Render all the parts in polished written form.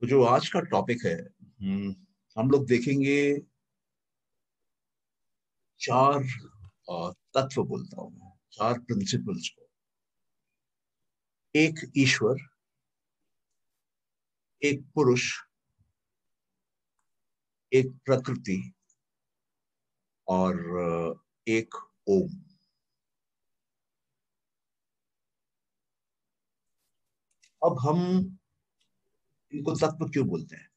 तो जो आज का टॉपिक है, हम लोग देखेंगे चार तत्व बोलता हूं मैं, चार प्रिंसिपल्स को। एक ईश्वर, एक पुरुष, एक प्रकृति और एक ओम। अब हम इनको तत्व क्यों बोलते हैं?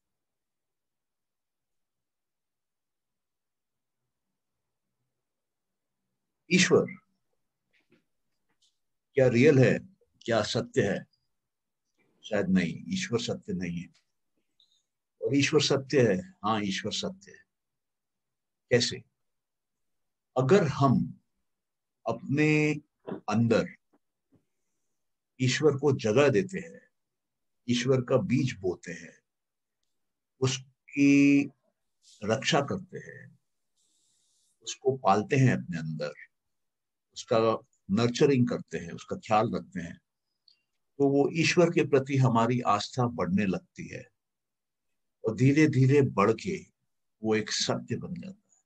ईश्वर क्या रियल है? क्या सत्य है? शायद नहीं, ईश्वर सत्य नहीं है। और ईश्वर सत्य है? हाँ, ईश्वर सत्य है। कैसे? अगर हम अपने अंदर ईश्वर को जगह देते हैं, ईश्वर का बीज बोते हैं, उसकी रक्षा करते हैं, उसको पालते हैं अपने अंदर, उसका नर्चरिंग करते हैं, उसका ख्याल रखते हैं, तो वो ईश्वर के प्रति हमारी आस्था बढ़ने लगती है और धीरे धीरे बढ़ के वो एक सत्य बन जाता है।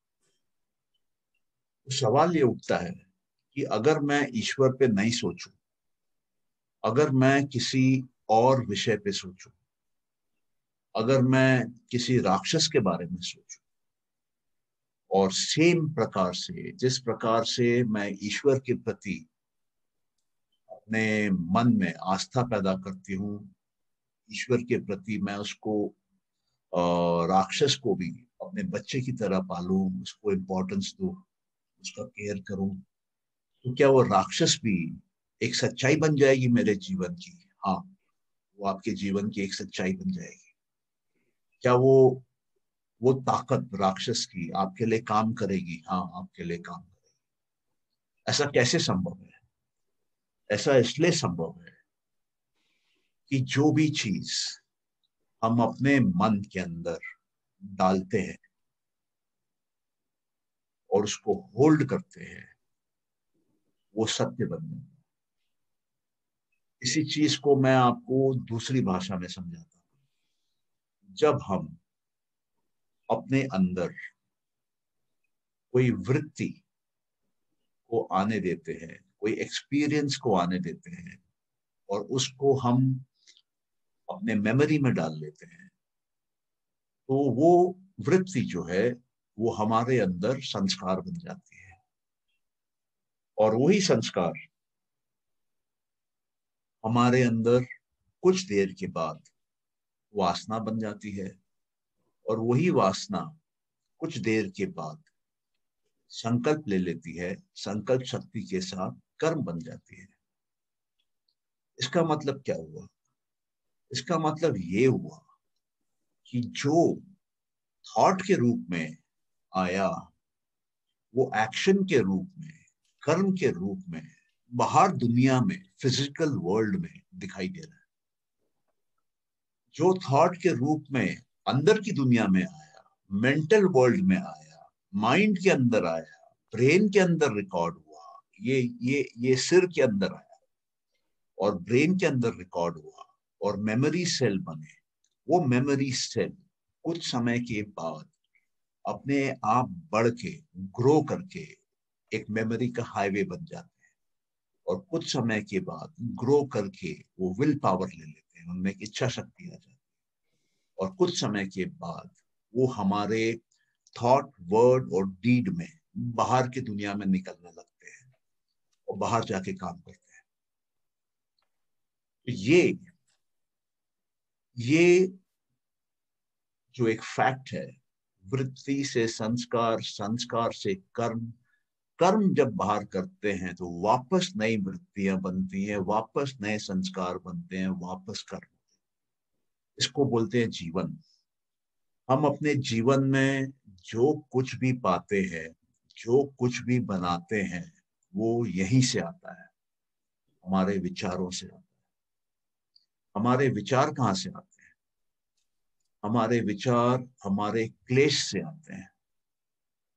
तो सवाल ये उठता है कि अगर मैं ईश्वर पे नहीं सोचूं, अगर मैं किसी और विषय पे सोचूं, अगर मैं किसी राक्षस के बारे में सोचूं, और सेम प्रकार से जिस प्रकार से मैं ईश्वर के प्रति अपने मन में आस्था पैदा करती हूँ, ईश्वर के प्रति मैं उसको राक्षस को भी अपने बच्चे की तरह पालूं, उसको इम्पोर्टेंस दूं, उसका केयर करूं, तो क्या वो राक्षस भी एक सच्चाई बन जाएगी मेरे जीवन की? हाँ, वो आपके जीवन की एक सच्चाई बन जाएगी। क्या वो ताकत राक्षस की आपके लिए काम करेगी? हाँ, आपके लिए काम करेगी। ऐसा कैसे संभव है? ऐसा इसलिए संभव है कि जो भी चीज हम अपने मन के अंदर डालते हैं और उसको होल्ड करते हैं, वो सत्य बन जाता है। इसी चीज को मैं आपको दूसरी भाषा में समझाता हूं। जब हम अपने अंदर कोई वृत्ति को आने देते हैं, कोई एक्सपीरियंस को आने देते हैं और उसको हम अपने मेमोरी में डाल लेते हैं, तो वो वृत्ति जो है वो हमारे अंदर संस्कार बन जाती है। और वही संस्कार हमारे अंदर कुछ देर के बाद वासना बन जाती है, और वही वासना कुछ देर के बाद संकल्प ले लेती है, संकल्प शक्ति के साथ कर्म बन जाती है। इसका मतलब क्या हुआ? इसका मतलब ये हुआ कि जो थॉट के रूप में आया, वो एक्शन के रूप में, कर्म के रूप में बाहर दुनिया में, फिजिकल वर्ल्ड में दिखाई दे रहा है। जो थॉट के रूप में अंदर की दुनिया में आया, मेंटल वर्ल्ड में आया, माइंड के अंदर आया, ब्रेन के अंदर रिकॉर्ड हुआ, ये सिर के अंदर आया और ब्रेन के अंदर रिकॉर्ड हुआ और मेमोरी सेल बने। वो मेमोरी सेल कुछ समय के बाद अपने आप बढ़ के, ग्रो करके एक मेमोरी का हाईवे बन जाते हैं, और कुछ समय के बाद ग्रो करके वो विल पावर ले लेते हैं, उनमें एक इच्छा शक्ति आ जाती है। और कुछ समय के बाद वो हमारे थॉट, वर्ड और डीड में बाहर की दुनिया में निकलने लगते हैं और बाहर जाके काम करते हैं। तो ये जो एक फैक्ट है, वृत्ति से संस्कार, संस्कार से कर्म, कर्म जब बाहर करते हैं तो वापस नई वृत्तियां बनती हैं, वापस नए संस्कार बनते हैं, वापस कर्म। इसको बोलते हैं जीवन। हम अपने जीवन में जो कुछ भी पाते हैं, जो कुछ भी बनाते हैं, वो यहीं से आता है, हमारे विचारों से आता है। हमारे विचार कहाँ से आते हैं? हमारे विचार हमारे क्लेश से आते हैं।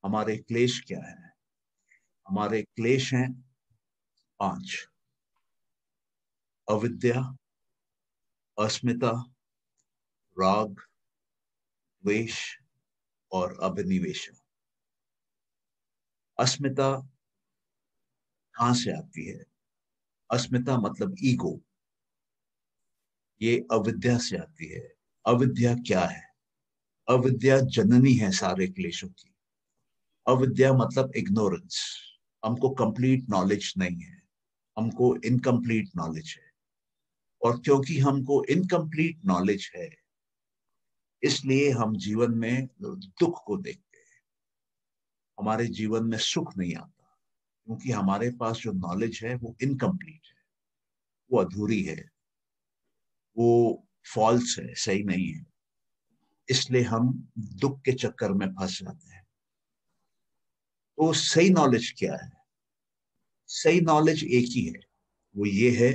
हमारे क्लेश क्या है? हमारे क्लेश हैं 5: अविद्या, अस्मिता, राग, द्वेष और अभिनिवेश। अस्मिता कहां से आती है? अस्मिता मतलब ईगो, ये अविद्या से आती है। अविद्या क्या है? अविद्या जननी है सारे क्लेशों की। अविद्या मतलब इग्नोरेंस। हमको कंप्लीट नॉलेज नहीं है, हमको इनकम्प्लीट नॉलेज है। और क्योंकि हमको इनकम्प्लीट नॉलेज है, इसलिए हम जीवन में दुख को देखते हैं, हमारे जीवन में सुख नहीं आता, क्योंकि हमारे पास जो नॉलेज है वो इनकम्प्लीट है, वो अधूरी है, वो फॉल्स है, सही नहीं है। इसलिए हम दुख के चक्कर में फंस जाते हैं। तो सही नॉलेज क्या है? सही नॉलेज एक ही है, वो ये है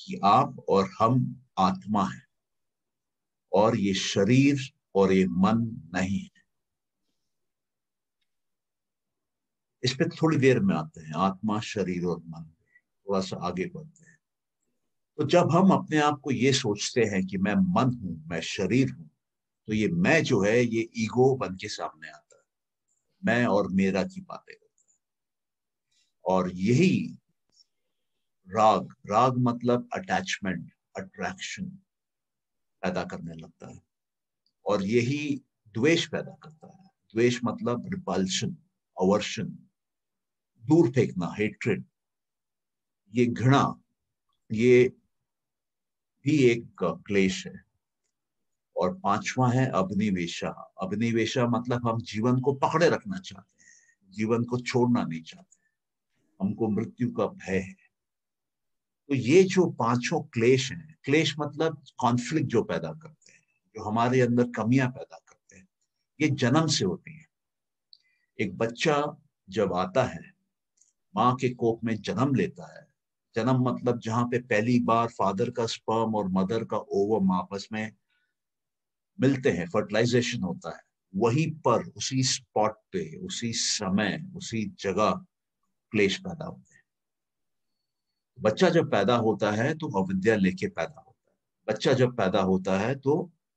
कि आप और हम आत्मा है, और ये शरीर और ये मन नहीं है। इस पे थोड़ी देर में आते हैं, आत्मा, शरीर और मन, थोड़ा सा आगे बढ़ते हैं। तो जब हम अपने आप को ये सोचते हैं कि मैं मन हूं, मैं शरीर हूं, तो ये मैं जो है ये ईगो बन के सामने आता है, मैं और मेरा की बातें करता है। और यही राग, राग मतलब अटैचमेंट, अट्रैक्शन पैदा करने लगता है। और यही द्वेष पैदा करता है। द्वेष मतलब रिपल्शन, अवर्शन, दूर फेंकना, हेट्रेड, ये घृणा, ये भी एक क्लेश है। और पांचवा है अभिनिवेशा। अभिनिवेशा मतलब हम जीवन को पकड़े रखना चाहते हैं, जीवन को छोड़ना नहीं चाहते, हमको मृत्यु का भय है। तो ये जो पांचों क्लेश हैं, क्लेश मतलब कॉन्फ्लिक्ट जो पैदा करते हैं, जो हमारे अंदर कमियां पैदा करते हैं, ये जन्म से होती है। एक बच्चा जब आता है, माँ के कोख में जन्म लेता है। जन्म मतलब जहां पे पहली बार फादर का स्पर्म और मदर का ओवम आपस में मिलते हैं, फर्टिलाइजेशन होता है, वहीं पर उसी स्पॉट पे, उसी समय, उसी जगह क्लेश पैदा होते हैं। बच्चा जब पैदा होता है तो अविद्या लेके पैदा होता है। बच्चा जब पैदा होता है तो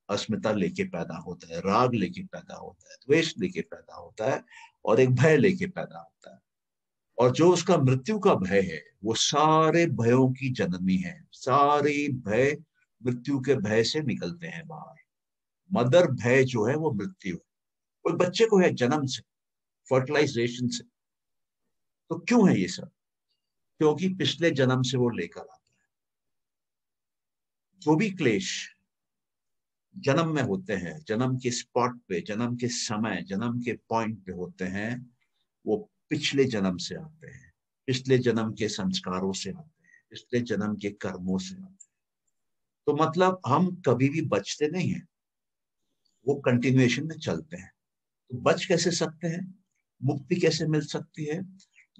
अस्मिता लेके पैदा होता है, राग लेके पैदा होता है, द्वेष लेके पैदा होता है, और एक भय लेके पैदा होता है। और जो उसका मृत्यु का भय है, वो सारे भयों की जननी है। सारे भय मृत्यु के भय से निकलते हैं बाहर। मदर भय जो है वो मृत्यु है। कोई बच्चे को है जन्म से, फर्टिलाइजेशन से। तो क्यों है ये सब? क्योंकि पिछले जन्म से वो लेकर आता है। जो भी क्लेश जन्म में होते हैं, जन्म के स्पॉट पे, जन्म के समय, जन्म के पॉइंट पे होते हैं, वो पिछले जन्म से आते हैं, पिछले जन्म के संस्कारों से आते हैं, पिछले जन्म के कर्मों से आते हैं। तो मतलब हम कभी भी बचते नहीं हैं, वो कंटिन्यूएशन में चलते हैं। तो बच कैसे सकते हैं, मुक्ति कैसे मिल सकती है?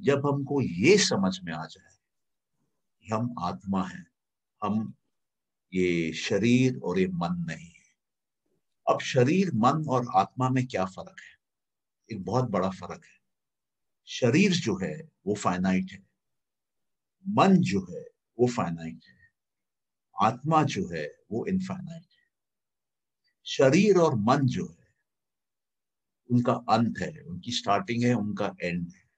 जब हमको ये समझ में आ जाए कि हम आत्मा हैं, हम ये शरीर और ये मन नहीं है। अब शरीर, मन और आत्मा में क्या फर्क है? एक बहुत बड़ा फर्क है। शरीर जो है वो फाइनाइट है, मन जो है वो फाइनाइट है, आत्मा जो है वो इनफाइनाइट है। शरीर और मन जो है उनका अंत है, उनकी स्टार्टिंग है, उनका एंड है।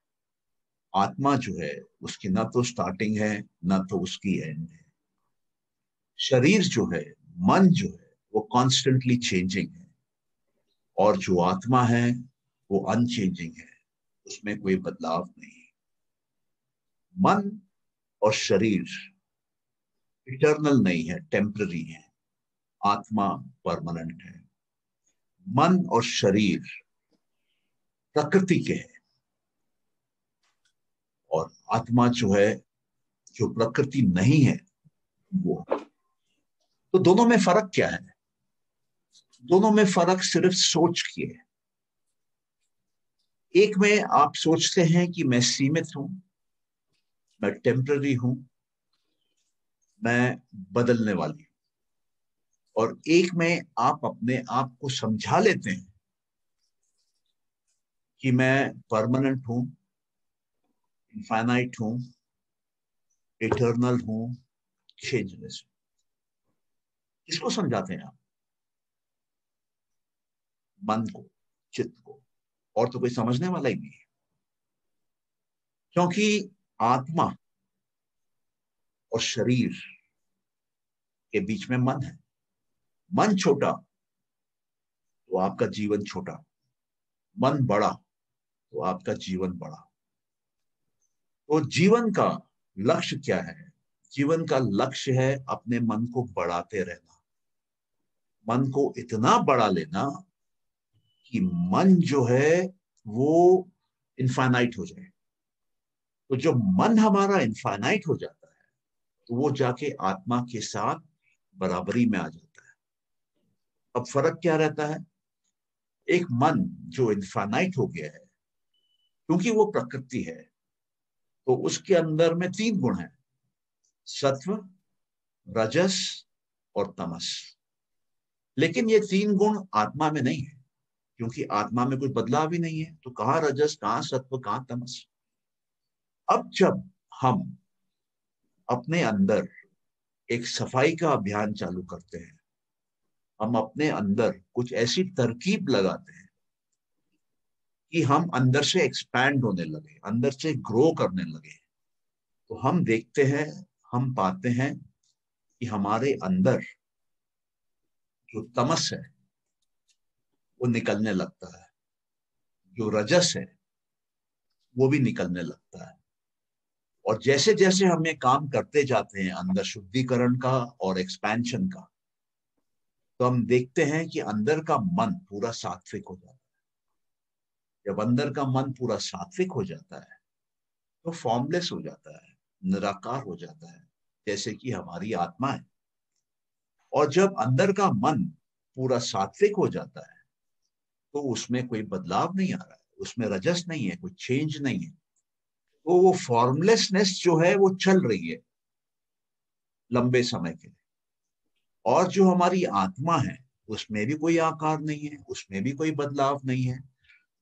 आत्मा जो है उसकी ना तो स्टार्टिंग है, ना तो उसकी एंड है। शरीर जो है, मन जो है, वो कॉन्स्टेंटली चेंजिंग है। और जो आत्मा है वो अनचेंजिंग है, उसमें कोई बदलाव नहीं। मन और शरीर इटर्नल नहीं है, टेम्पररी है। आत्मा परमानेंट है। मन और शरीर प्रकृति के हैं, और आत्मा जो है, जो प्रकृति नहीं है, वो। तो दोनों में फर्क क्या है? दोनों में फर्क सिर्फ सोच की है। एक में आप सोचते हैं कि मैं सीमित हूं, मैं टेम्पररी हूं, मैं बदलने वाली हूं। और एक में आप अपने आप को समझा लेते हैं कि मैं परमानेंट हूं, इनफाइनाइट हूं, इटर्नल हूं, चेंजलेस हूं। किसको समझाते हैं आप? मन को, चित्त को, और तो कोई समझने वाला ही नहीं है। क्योंकि आत्मा और शरीर के बीच में मन है। मन छोटा तो आपका जीवन छोटा, मन बड़ा तो आपका जीवन बड़ा। तो जीवन का लक्ष्य क्या है? जीवन का लक्ष्य है अपने मन को बढ़ाते रहना, मन को इतना बढ़ा लेना कि मन जो है वो इनफाइनाइट हो जाए। तो जब मन हमारा इनफाइनाइट हो जाता है तो वो जाके आत्मा के साथ बराबरी में आ जाता है। अब फर्क क्या रहता है? एक मन जो इनफाइनाइट हो गया है, क्योंकि वो प्रकृति है, तो उसके अंदर में तीन गुण हैं, सत्व, रजस और तमस। लेकिन ये तीन गुण आत्मा में नहीं है, क्योंकि आत्मा में कुछ बदलाव ही नहीं है। तो कहाँ रजस, कहाँ सत्व, कहाँ तमस? अब जब हम अपने अंदर एक सफाई का अभियान चालू करते हैं, हम अपने अंदर कुछ ऐसी तरकीब लगाते हैं कि हम अंदर से एक्सपैंड होने लगे, अंदर से ग्रो करने लगे, तो हम देखते हैं, हम पाते हैं कि हमारे अंदर जो तमस है वो निकलने लगता है, जो रजस है वो भी निकलने लगता है। और जैसे जैसे हम ये काम करते जाते हैं अंदर शुद्धिकरण का और एक्सपेंशन का, तो हम देखते हैं कि अंदर का मन पूरा सात्विक हो जाता है। जब अंदर का मन पूरा सात्विक हो जाता है तो फॉर्मलेस हो जाता है, निराकार हो जाता है, जैसे कि हमारी आत्मा है। और जब अंदर का मन पूरा सात्विक हो जाता है तो उसमें कोई बदलाव नहीं आ रहा है, उसमें रजस नहीं है, कोई चेंज नहीं है। तो वो फॉर्मलेसनेस जो है वो चल रही है लंबे समय के लिए। और जो हमारी आत्मा है उसमें भी कोई आकार नहीं है, उसमें भी कोई बदलाव नहीं है।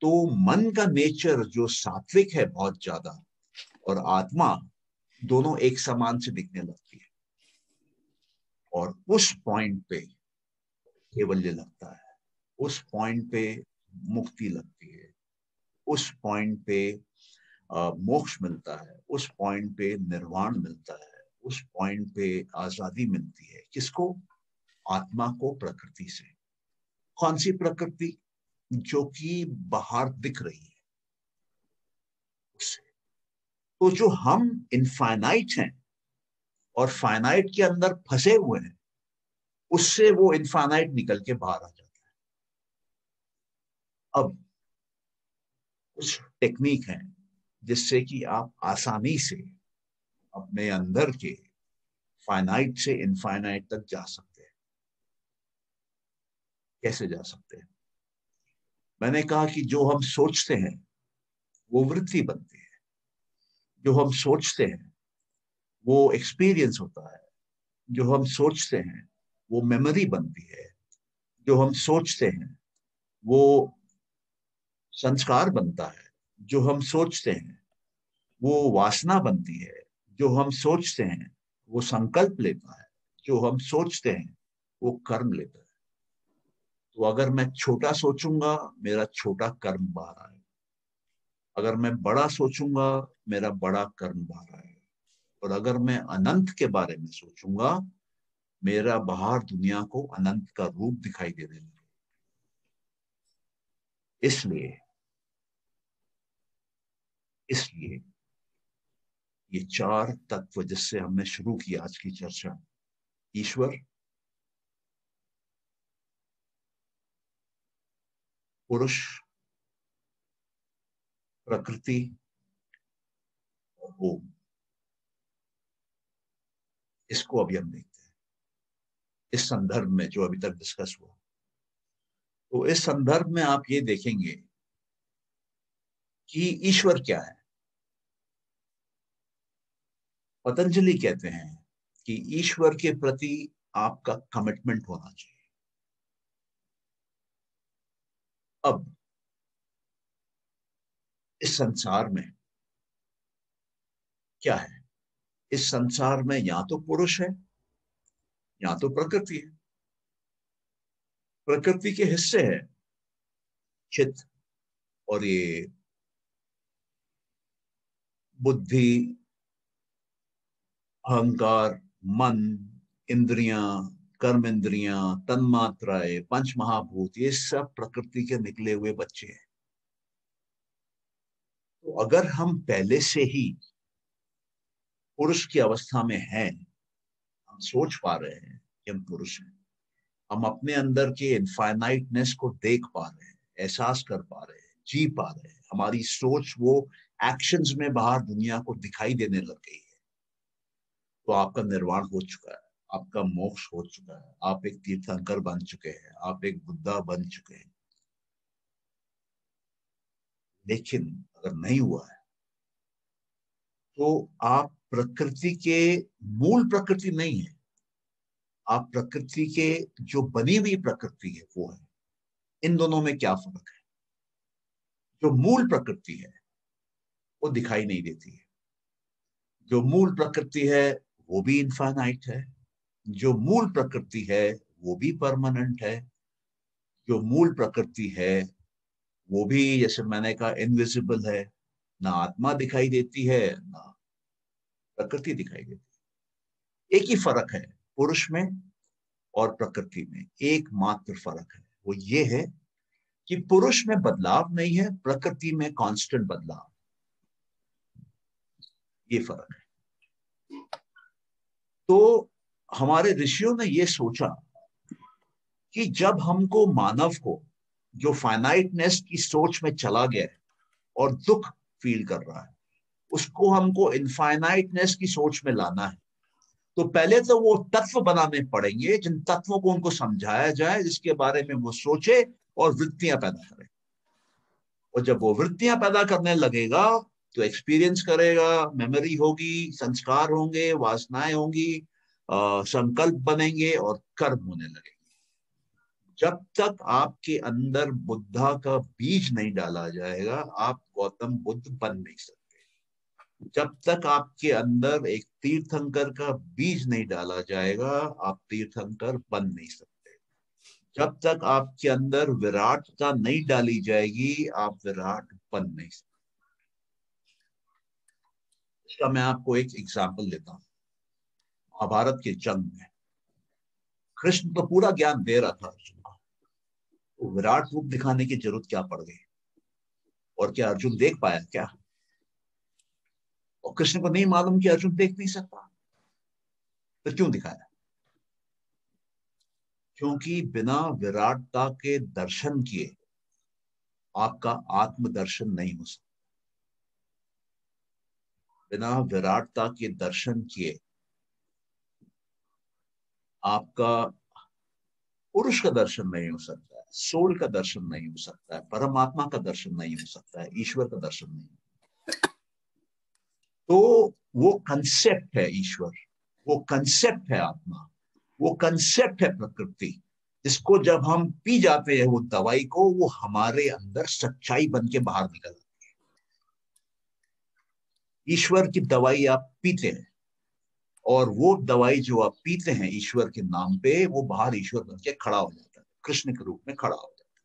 तो मन का नेचर जो सात्विक है बहुत ज्यादा, और आत्मा दोनों एक समान से दिखने लगती है। और उस पॉइंट पे केवल्य लगता है, उस पॉइंट पे मुक्ति लगती है, उस पॉइंट पे मोक्ष मिलता है, उस पॉइंट पे निर्वाण मिलता है, उस पॉइंट पे आजादी मिलती है। किसको? आत्मा को प्रकृति से। कौन सी प्रकृति? जो कि बाहर दिख रही है उससे। तो जो हम इनफाइनाइट हैं और फाइनाइट के अंदर फंसे हुए हैं, उससे वो इनफाइनाइट निकल के बाहर आ जाता है। अब कुछ टेक्निक है जिससे कि आप आसानी से अपने अंदर के फाइनाइट से इनफाइनाइट तक जा सकते हैं। कैसे जा सकते हैं? मैंने कहा कि जो हम सोचते हैं वो वृत्ति बनती है, जो हम सोचते हैं वो एक्सपीरियंस होता है, जो हम सोचते हैं वो मेमोरी बनती है, जो हम सोचते हैं वो संस्कार बनता है, जो हम सोचते हैं वो वासना बनती है, जो हम सोचते हैं वो संकल्प लेता है, जो हम सोचते हैं वो कर्म लेता है। तो अगर मैं छोटा सोचूंगा, मेरा छोटा कर्म बाहर आएगा। अगर मैं बड़ा सोचूंगा, मेरा बड़ा कर्म बाहर आएगा। और अगर मैं अनंत के बारे में सोचूंगा, मेरा बाहर दुनिया को अनंत का रूप दिखाई देने लगेगा। इसलिए इसलिए ये चार तत्व जिससे हमने शुरू की आज की चर्चा, ईश्वर, पुरुष, प्रकृति और ओम, इसको अभी हम देखते हैं इस संदर्भ में जो अभी तक डिस्कस हुआ। तो इस संदर्भ में आप ये देखेंगे कि ईश्वर क्या है। पतंजलि कहते हैं कि ईश्वर के प्रति आपका कमिटमेंट होना चाहिए। अब इस संसार में क्या है? इस संसार में या तो पुरुष है या तो प्रकृति है। प्रकृति के हिस्से है चित्त और ये बुद्धि, अहंकार, मन, इंद्रियां, कर्म इंद्रियां, तन्मात्राएं, पंच महाभूत, ये सब प्रकृति के निकले हुए बच्चे हैं। तो अगर हम पहले से ही पुरुष की अवस्था में हैं, हम सोच पा रहे हैं कि हम पुरुष हैं, हम अपने अंदर के इनफाइनाइटनेस को देख पा रहे हैं, एहसास कर पा रहे हैं, जी पा रहे हैं, हमारी सोच वो एक्शंस में बाहर दुनिया को दिखाई देने लग गई है, तो आपका निर्वाण हो चुका है, आपका मोक्ष हो चुका है, आप एक तीर्थंकर बन चुके हैं, आप एक बुद्धा बन चुके हैं। लेकिन अगर नहीं हुआ है तो आप प्रकृति के मूल प्रकृति नहीं है, आप प्रकृति के जो बनी हुई प्रकृति है वो है। इन दोनों में क्या फर्क है? जो मूल प्रकृति है वो दिखाई नहीं देती है। जो मूल प्रकृति है वो भी इनफाइनाइट है, जो मूल प्रकृति है वो भी परमानेंट है, जो मूल प्रकृति है वो भी, जैसे मैंने कहा, इनविजिबल है। ना आत्मा दिखाई देती है, ना प्रकृति दिखाई देती है। एक ही फर्क है पुरुष में और प्रकृति में, एकमात्र फर्क है, वो ये है कि पुरुष में बदलाव नहीं है, प्रकृति में कांस्टेंट बदलाव। ये फर्क है। तो हमारे ऋषियों ने ये सोचा कि जब हमको, मानव को, जो फाइनाइटनेस की सोच में चला गया है और दुख फील कर रहा है, उसको हमको इनफाइनाइटनेस की सोच में लाना है, तो पहले तो वो तत्व बनाने पड़ेंगे जिन तत्वों को उनको समझाया जाए, जिसके बारे में वो सोचे और वृत्तियां पैदा करे। और जब वो वृत्तियां पैदा करने लगेगा तो एक्सपीरियंस करेगा, मेमोरी होगी, संस्कार होंगे, वासनाएं होंगी, संकल्प बनेंगे और कर्म होने लगेंगे। जब तक आपके अंदर बुद्धा का बीज नहीं डाला जाएगा, आप गौतम बुद्ध बन नहीं सकते। जब तक आपके अंदर एक तीर्थंकर का बीज नहीं डाला जाएगा, आप तीर्थंकर बन नहीं सकते। जब तक आपके अंदर विराटता नहीं डाली जाएगी, आप विराट बन नहीं सकते। इसका मैं आपको एक एग्जाम्पल देता हूं। महाभारत के जंग में कृष्ण तो पूरा ज्ञान दे रहा था अर्जुन को, तो विराट रूप दिखाने की जरूरत क्या पड़ गई? और क्या अर्जुन देख पाया क्या? और कृष्ण को नहीं मालूम कि अर्जुन देख नहीं सकता, तो क्यों दिखाया? क्योंकि बिना विराटता के दर्शन किए आपका आत्मदर्शन नहीं हो सकता। बिना विराटता के दर्शन किए आपका पुरुष का दर्शन नहीं हो सकता है, सोल का दर्शन नहीं हो सकता है, परमात्मा का दर्शन नहीं हो सकता है, ईश्वर का दर्शन नहीं। तो वो कंसेप्ट है ईश्वर, वो कंसेप्ट है आत्मा, वो कंसेप्ट है प्रकृति, जिसको जब हम पी जाते हैं वो दवाई को, वो हमारे अंदर सच्चाई बन के बाहर निकल आती है। ईश्वर की दवाई आप पीते हैं और वो दवाई जो आप पीते हैं ईश्वर के नाम पे, वो बाहर ईश्वर बन के खड़ा हो जाता है, कृष्ण के रूप में खड़ा हो जाता है।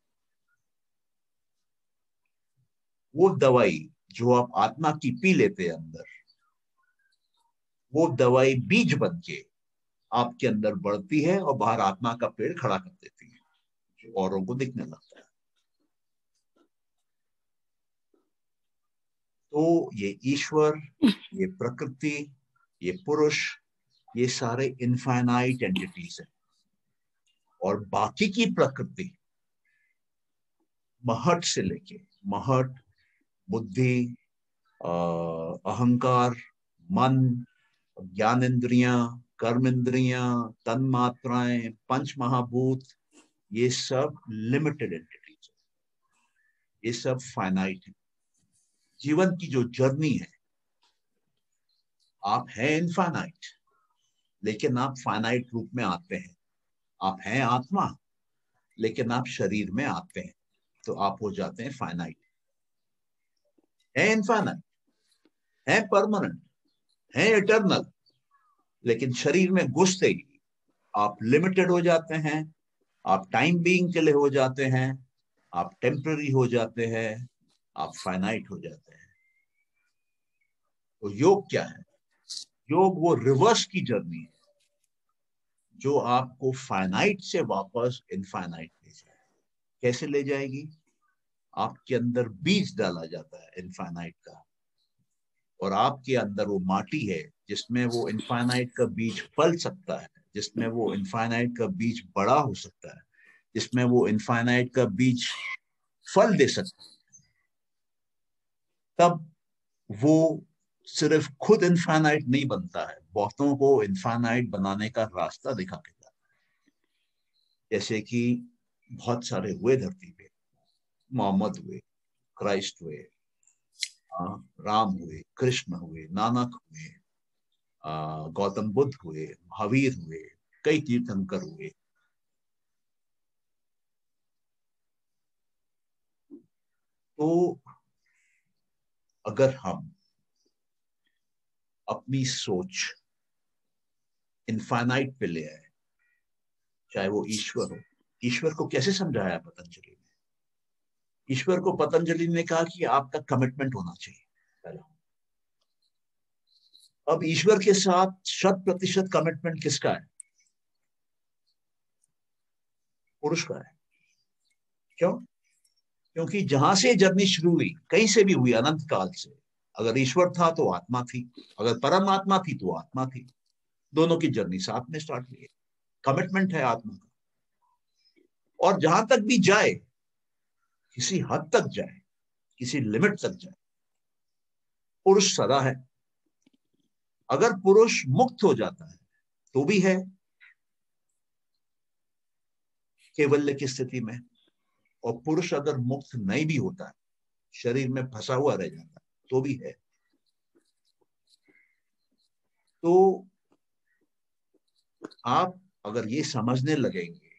वो दवाई जो आप आत्मा की पी लेते हैं अंदर, वो दवाई बीज बन के आपके अंदर बढ़ती है और बाहर आत्मा का पेड़ खड़ा कर देती है, जो औरों को दिखने लगता है। तो ये ईश्वर, ये प्रकृति, ये पुरुष, ये सारे इनफाइनाइट एंटिटीज हैं। और बाकी की प्रकृति, महट से लेके महट, बुद्धि, अहंकार, मन, ज्ञान इंद्रियां, कर्म इंद्रियां, तन मात्राएं, पंच महाभूत, ये सब लिमिटेड एंटिटीज है, ये सब फाइनाइट है। जीवन की जो जर्नी है, आप हैं इनफाइनाइट, लेकिन आप फाइनाइट रूप में आते हैं। आप हैं आत्मा, लेकिन आप शरीर में आते हैं तो आप हो जाते हैं फाइनाइट। है इनफाइनाइट, है परमानेंट, है इटर्नल, लेकिन शरीर में घुसते ही आप लिमिटेड हो जाते हैं, आप टाइम बीइंग के लिए हो जाते हैं, आप टेम्पररी हो जाते हैं, आप फाइनाइट हो जाते हैं। तो योग क्या है? योग वो रिवर्स की जर्नी है जो आपको फाइनाइट से वापस इनफाइनाइट ले जाए। कैसे ले जाएगी? आपके अंदर बीज डाला जाता है इनफाइनाइट का, और आपके अंदर वो माटी है जिसमें वो इनफाइनाइट का बीज फल सकता है, जिसमें वो इनफाइनाइट का बीज बड़ा हो सकता है, जिसमें वो इनफाइनाइट का बीज फल दे सकता है। तब वो सिर्फ खुद इनफाइनाइट नहीं बनता है, बहुतों को इनफाइनाइट बनाने का रास्ता दिखा के जाता है। जैसे कि बहुत सारे हुए धरती पे, मोहम्मद हुए, क्राइस्ट हुए, राम हुए, कृष्ण हुए, नानक हुए, गौतम बुद्ध हुए, महावीर हुए, कई तीर्थंकर हुए। तो अगर हम अपनी सोच इनफाइनाइट पे ले आए, चाहे वो ईश्वर हो। ईश्वर को कैसे समझाया पतंजलि ने? ईश्वर को पतंजलि ने कहा कि आपका कमिटमेंट होना चाहिए पहला। अब ईश्वर के साथ 100% कमिटमेंट किसका है? पुरुष का है। क्यों? क्योंकि जहां से जर्नी शुरू हुई, कहीं से भी हुई, अनंत काल से, अगर ईश्वर था तो आत्मा थी, अगर परमात्मा थी तो आत्मा थी। दोनों की जर्नी साथ में स्टार्ट हुई है। कमिटमेंट है आत्मा का। और जहां तक भी जाए, किसी हद तक जाए, किसी लिमिट तक जाए, पुरुष सदा है। अगर पुरुष मुक्त हो जाता है तो भी है कैवल्य की स्थिति में, और पुरुष अगर मुक्त नहीं भी होता है, शरीर में फंसा हुआ रह जाता है, तो भी है। तो आप अगर ये समझने लगेंगे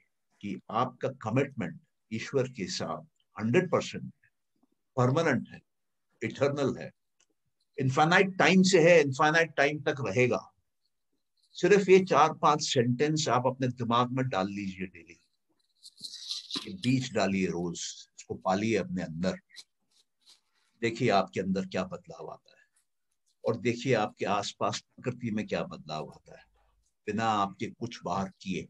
कि आपका कमिटमेंट ईश्वर के साथ 100% परमानेंट है, इटर्नल है, इनफाइनाइट टाइम से है, इनफाइनाइट टाइम तक रहेगा। सिर्फ ये 4-5 सेंटेंस आप अपने दिमाग में डाल लीजिए डेली। ये बीज डालिए रोज, इसको पालिए अपने अंदर। देखिए आपके अंदर क्या बदलाव आता है, और देखिए आपके आसपास प्रकृति में क्या बदलाव आता है, बिना आपके कुछ बाहर किए।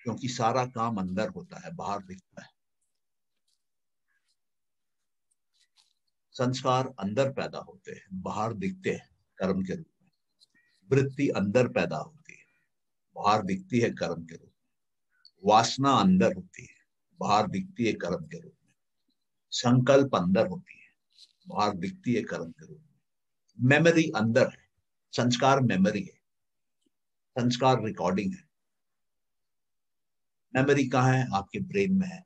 क्योंकि सारा काम अंदर होता है, बाहर दिखता है। संस्कार अंदर पैदा होते हैं, बाहर दिखते हैं कर्म के रूप में। वृत्ति अंदर पैदा होती है, बाहर दिखती है कर्म के रूप में। वासना अंदर होती है, बाहर दिखती है कर्म के रूप में। संकल्प अंदर होती है, बाहर दिखती है कर्म के रूप में। मेमोरी अंदर है, संस्कार मेमोरी है, संस्कार रिकॉर्डिंग है। मेमोरी कहाँ है? आपके ब्रेन में है।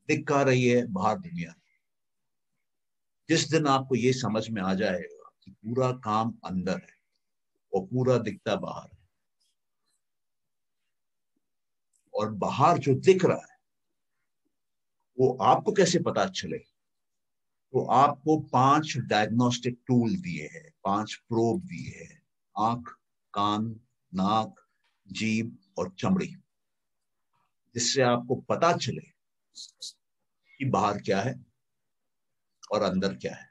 दिख कहाँ रही है? बाहर दुनिया। जिस दिन आपको ये समझ में आ जाएगा कि पूरा काम अंदर है और पूरा दिखता बाहर है, और बाहर जो दिख रहा है वो आपको कैसे पता चले? तो आपको 5 डायग्नोस्टिक टूल दिए हैं, 5 प्रोब दिए हैं। आंख, कान, नाक, जीभ और चमड़ी, जिससे आपको पता चले कि बाहर क्या है और अंदर क्या है।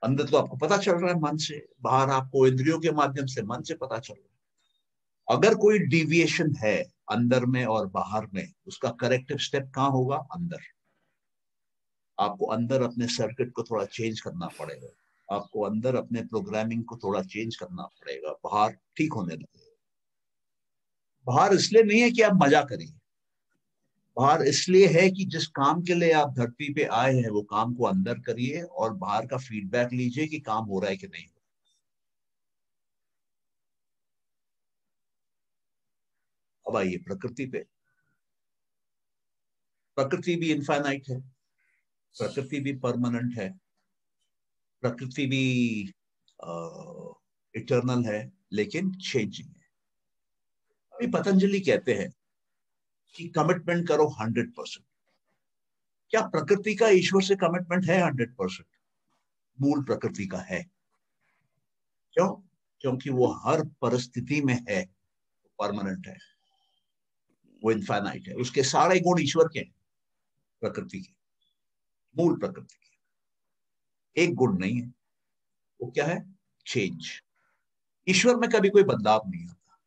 अंदर तो आपको पता चल रहा है मन से, बाहर आपको इंद्रियों के माध्यम से, मन से पता चल रहा है। अगर कोई डिविएशन है अंदर में और बाहर में, उसका करेक्टिव स्टेप कहाँ होगा? अंदर। आपको अंदर अपने सर्किट को थोड़ा चेंज करना पड़ेगा, आपको अंदर अपने प्रोग्रामिंग को थोड़ा चेंज करना पड़ेगा, बाहर ठीक होने लगेगा। बाहर इसलिए नहीं है कि आप मजा करिए, बाहर इसलिए है कि जिस काम के लिए आप धरती पे आए हैं वो काम को अंदर करिए, और बाहर का फीडबैक लीजिए कि काम हो रहा है कि नहीं। अब आइए प्रकृति पे। प्रकृति भी इनफाइनाइट है, प्रकृति भी परमानेंट है, प्रकृति भी इटर्नल है, लेकिन चेंजिंग है। अभी पतंजलि कहते हैं कि कमिटमेंट करो 100%। क्या प्रकृति का ईश्वर से कमिटमेंट है 100%? मूल प्रकृति का है। क्यों? क्योंकि वो हर परिस्थिति में है, परमानेंट है, वो इनफाइनाइट है। उसके सारे गुण ईश्वर के हैं, प्रकृति के। मूल प्रकृति की। एक गुण नहीं है, वो क्या है? चेंज। ईश्वर में कभी कोई बदलाव नहीं आता,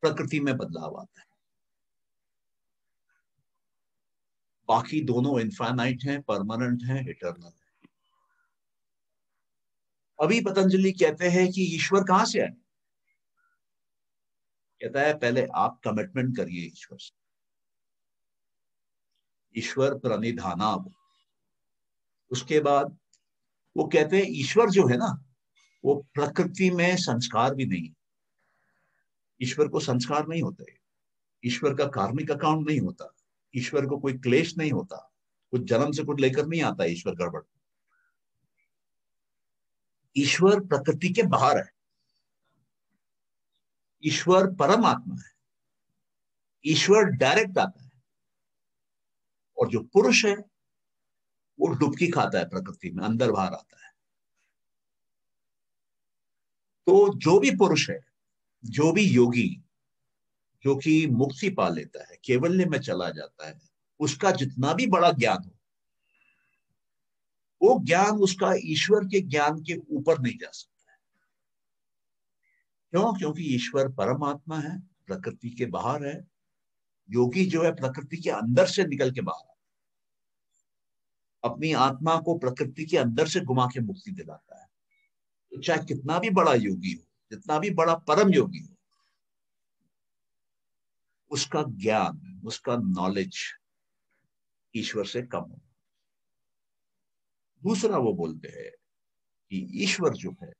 प्रकृति में बदलाव आता है। बाकी दोनों इनफाइनाइट हैं, परमानेंट हैं, इटर्नल है। अभी पतंजलि कहते हैं कि ईश्वर कहां से आए? कहता है पहले आप कमिटमेंट करिए ईश्वर से। ईश्वर प्रणिधानात्। उसके बाद वो कहते हैं ईश्वर जो है ना, वो प्रकृति में संस्कार भी नहीं। ईश्वर को संस्कार नहीं होते, ईश्वर का कार्मिक अकाउंट नहीं होता, ईश्वर को कोई क्लेश नहीं होता, कुछ जन्म से कुछ लेकर नहीं आता ईश्वर गड़बड़। ईश्वर प्रकृति के बाहर है, ईश्वर परमात्मा है, ईश्वर डायरेक्ट आता है। और जो पुरुष है वो डुबकी खाता है प्रकृति में, अंदर बाहर आता है। तो जो भी पुरुष है, जो भी योगी, जो कि मुक्ति पा लेता है, केवल्य में चला जाता है, उसका जितना भी बड़ा ज्ञान हो, वो ज्ञान उसका ईश्वर के ज्ञान के ऊपर नहीं जा सकता है। क्यों? क्योंकि ईश्वर परमात्मा है, प्रकृति के बाहर है। योगी जो है प्रकृति के अंदर से निकल के बाहर, अपनी आत्मा को प्रकृति के अंदर से घुमा के मुक्ति दिलाता है। तो चाहे कितना भी बड़ा योगी हो, जितना भी बड़ा परम योगी हो, उसका ज्ञान, उसका नॉलेज ईश्वर से कम हो। दूसरा वो बोलते हैं कि ईश्वर जो है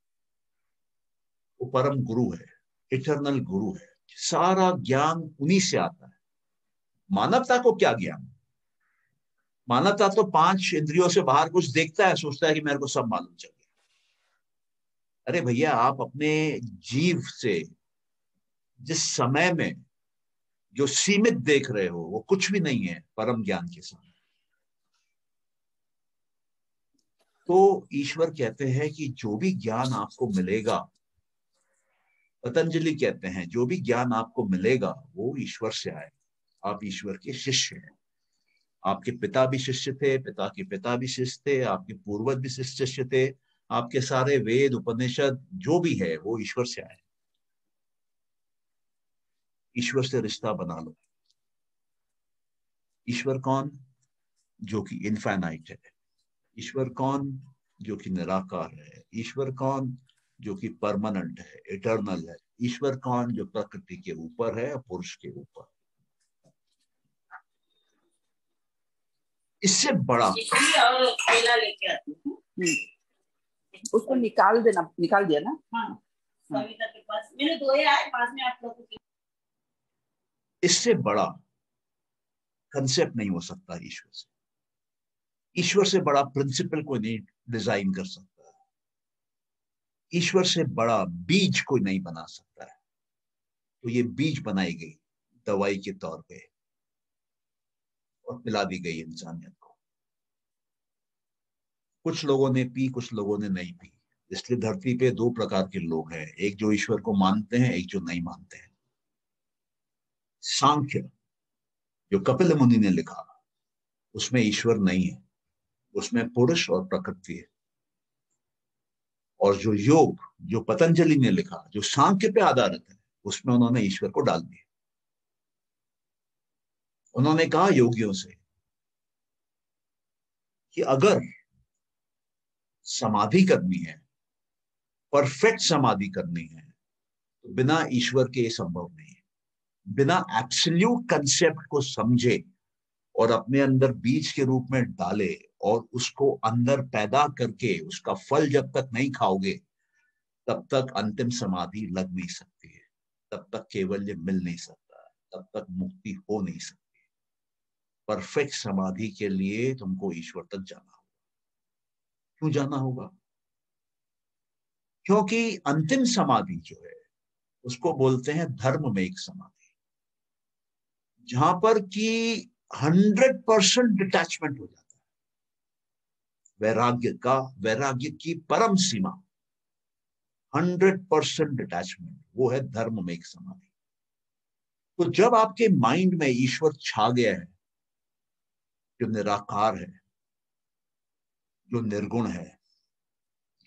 वो परम गुरु है, इटर्नल गुरु है। सारा ज्ञान उन्हीं से आता है। मानवता को क्या ज्ञान? मानवता तो पांच इंद्रियों से बाहर कुछ देखता है, सोचता है कि मेरे को सब मालूम चल गया। अरे भैया, आप अपने जीव से जिस समय में जो सीमित देख रहे हो वो कुछ भी नहीं है परम ज्ञान के सामने। तो ईश्वर कहते हैं कि जो भी ज्ञान आपको मिलेगा, पतंजलि कहते हैं जो भी ज्ञान आपको मिलेगा वो ईश्वर से आए। आप ईश्वर के शिष्य हैं। आपके पिता भी शिष्य थे, पिता के पिता भी शिष्य थे, आपके पूर्वज भी शिष्य थे। आपके सारे वेद उपनिषद जो भी है वो ईश्वर से आए। ईश्वर से रिश्ता बना लो। ईश्वर कौन? जो कि इनफाइनाइट है। ईश्वर कौन? जो कि निराकार है। ईश्वर कौन? जो कि परमानेंट है, इटर्नल है। ईश्वर कौन? जो प्रकृति के ऊपर है, पुरुष के ऊपर। इससे बड़ा और केला लेके आती हूँ। उसको निकाल देना, निकाल दिया ना? हाँ, सविता के पास मेरे दो ही आए, पास में आप लोगों के। इससे बड़ा कंसेप्ट नहीं हो सकता ईश्वर से। ईश्वर से बड़ा प्रिंसिपल कोई नहीं डिजाइन कर सकता। ईश्वर से बड़ा बीज कोई नहीं बना सकता है। तो ये बीज बनाई गई दवाई के तौर पे और पिला दी गई इंसानियत को। कुछ लोगों ने पी, कुछ लोगों ने नहीं पी। इसलिए धरती पे दो प्रकार के लोग हैं, एक जो ईश्वर को मानते हैं, एक जो नहीं मानते हैं। सांख्य जो कपिल मुनि ने लिखा, उसमें ईश्वर नहीं है, उसमें पुरुष और प्रकृति है। और जो योग जो पतंजलि ने लिखा, जो सांख्य पे आधारित है, उसमें उन्होंने ईश्वर को डाल दिया। उन्होंने कहा योगियों से कि अगर समाधि करनी है, परफेक्ट समाधि करनी है, तो बिना ईश्वर के ये संभव नहीं है। बिना एब्सोल्यूट कंसेप्ट को समझे और अपने अंदर बीज के रूप में डाले और उसको अंदर पैदा करके उसका फल जब तक नहीं खाओगे, तब तक अंतिम समाधि लग नहीं सकती है, तब तक केवल्य मिल नहीं सकता, तब तक मुक्ति हो नहीं सकती। परफेक्ट समाधि के लिए तुमको ईश्वर तक जाना होगा। क्यों जाना होगा? क्योंकि अंतिम समाधि जो है उसको बोलते हैं धर्म में एक समाधि, जहां पर कि 100% डिटैचमेंट हो जाता है। वैराग्य की परम सीमा 100% डिटैचमेंट, वो है धर्म में एक समाधि। तो जब आपके माइंड में ईश्वर छा गया है, जो निराकार है, जो निर्गुण है,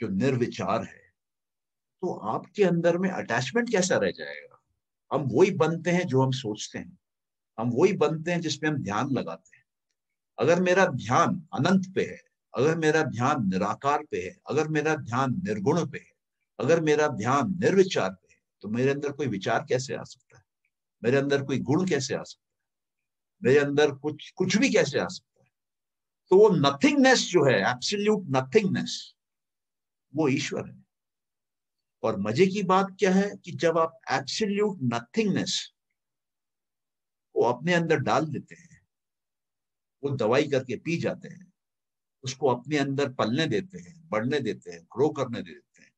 जो निर्विचार है, तो आपके अंदर में अटैचमेंट कैसा रह जाएगा? हम वही बनते हैं जो हम सोचते हैं, हम वही बनते हैं जिसमें हम ध्यान लगाते हैं। अगर मेरा ध्यान अनंत पे है, अगर मेरा ध्यान निराकार पे है, अगर मेरा ध्यान निर्गुण पे है, अगर मेरा ध्यान निर्विचार पे है, तो मेरे अंदर कोई विचार कैसे आ सकता है? मेरे अंदर कोई गुण कैसे आ सकता है? मेरे अंदर कुछ कुछ भी कैसे आ सकता है? तो वो नथिंगनेस जो है, एब्सोल्यूट नथिंगनेस, वो ईश्वर है। और मजे की बात क्या है कि जब आप एब्सोल्यूट नथिंगनेस को अपने अंदर डाल देते हैं, वो दवाई करके पी जाते हैं, उसको अपने अंदर पलने देते हैं, बढ़ने देते हैं, ग्रो करने देते हैं,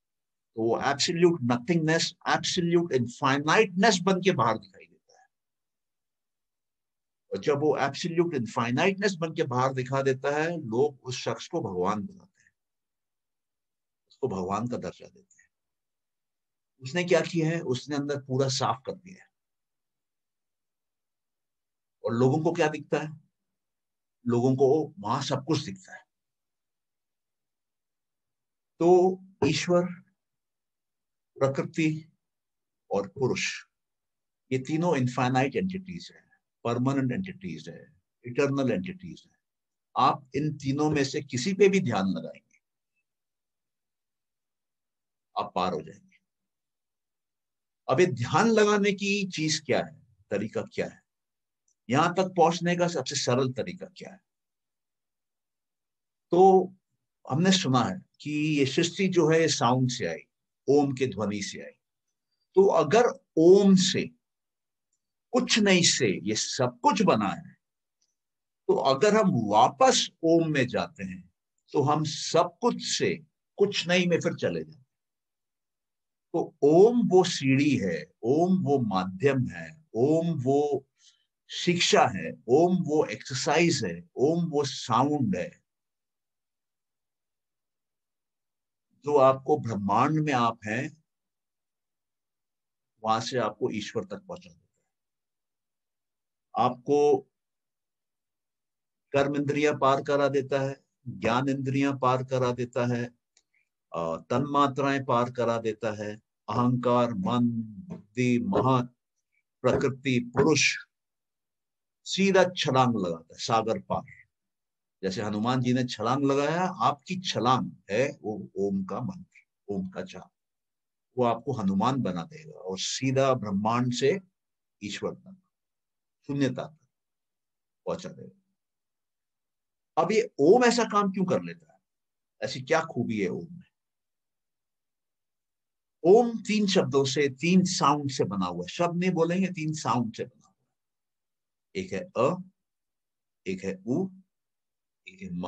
तो वो एब्सोल्यूट नथिंगनेस, एब्सोल्यूट इनफाइनाइटनेस बन के बाहर दिखाई देता है। और जब वो एब्सोल्यूट इनफाइनाइटनेस बन के बाहर दिखा देता है, लोग उस शख्स को भगवान बनाते हैं, उसको भगवान का दर्जा देते हैं। उसने क्या किया है? उसने अंदर पूरा साफ कर दिया है। और लोगों को क्या दिखता है? लोगों को वहां सब कुछ दिखता है। तो ईश्वर, प्रकृति और पुरुष, ये तीनों इनफाइनाइट एंटिटीज है, परमानेंट एंटिटीज है, इटर्नल एंटिटीज है। आप इन तीनों में से किसी पे भी ध्यान लगाएंगे, आप पार हो जाएंगे। अब ये ध्यान लगाने की चीज क्या है, तरीका क्या है, यहां तक पहुंचने का सबसे सरल तरीका क्या है? तो हमने सुना है कि ये सृष्टि जो है साउंड से आई, ओम के ध्वनि से आई। तो अगर ओम से, कुछ नहीं से ये सब कुछ बना है, तो अगर हम वापस ओम में जाते हैं तो हम सब कुछ से कुछ नहीं में फिर चले जाते। तो ओम वो सीढ़ी है, ओम वो माध्यम है, ओम वो शिक्षा है, ओम वो एक्सरसाइज है, ओम वो साउंड है जो आपको ब्रह्मांड में आप हैं वहां से आपको ईश्वर तक पहुंचा देता है। आपको कर्म इंद्रियां पार करा देता है, ज्ञान इंद्रियां पार करा देता है, तन मात्राएं पार करा देता है, अहंकार, मन, बुद्धि, महत, प्रकृति, पुरुष, सीधा छलांग लगाता है सागर पार। जैसे हनुमान जी ने छलांग लगाया, आपकी छलांग है वो ओम का मंत्र, ओम का जाप, वो आपको हनुमान बना देगा और सीधा ब्रह्मांड से ईश्वर तक, शून्यता तक पहुंचा देगा। अब ये ओम ऐसा काम क्यों कर लेता है? ऐसी क्या खूबी है ओम में? ओम तीन शब्दों से, तीन साउंड से बना हुआ है। शब्द नहीं बोलेंगे, तीन साउंड से बना हुआ है। एक है अ, एक है उ, एक है म।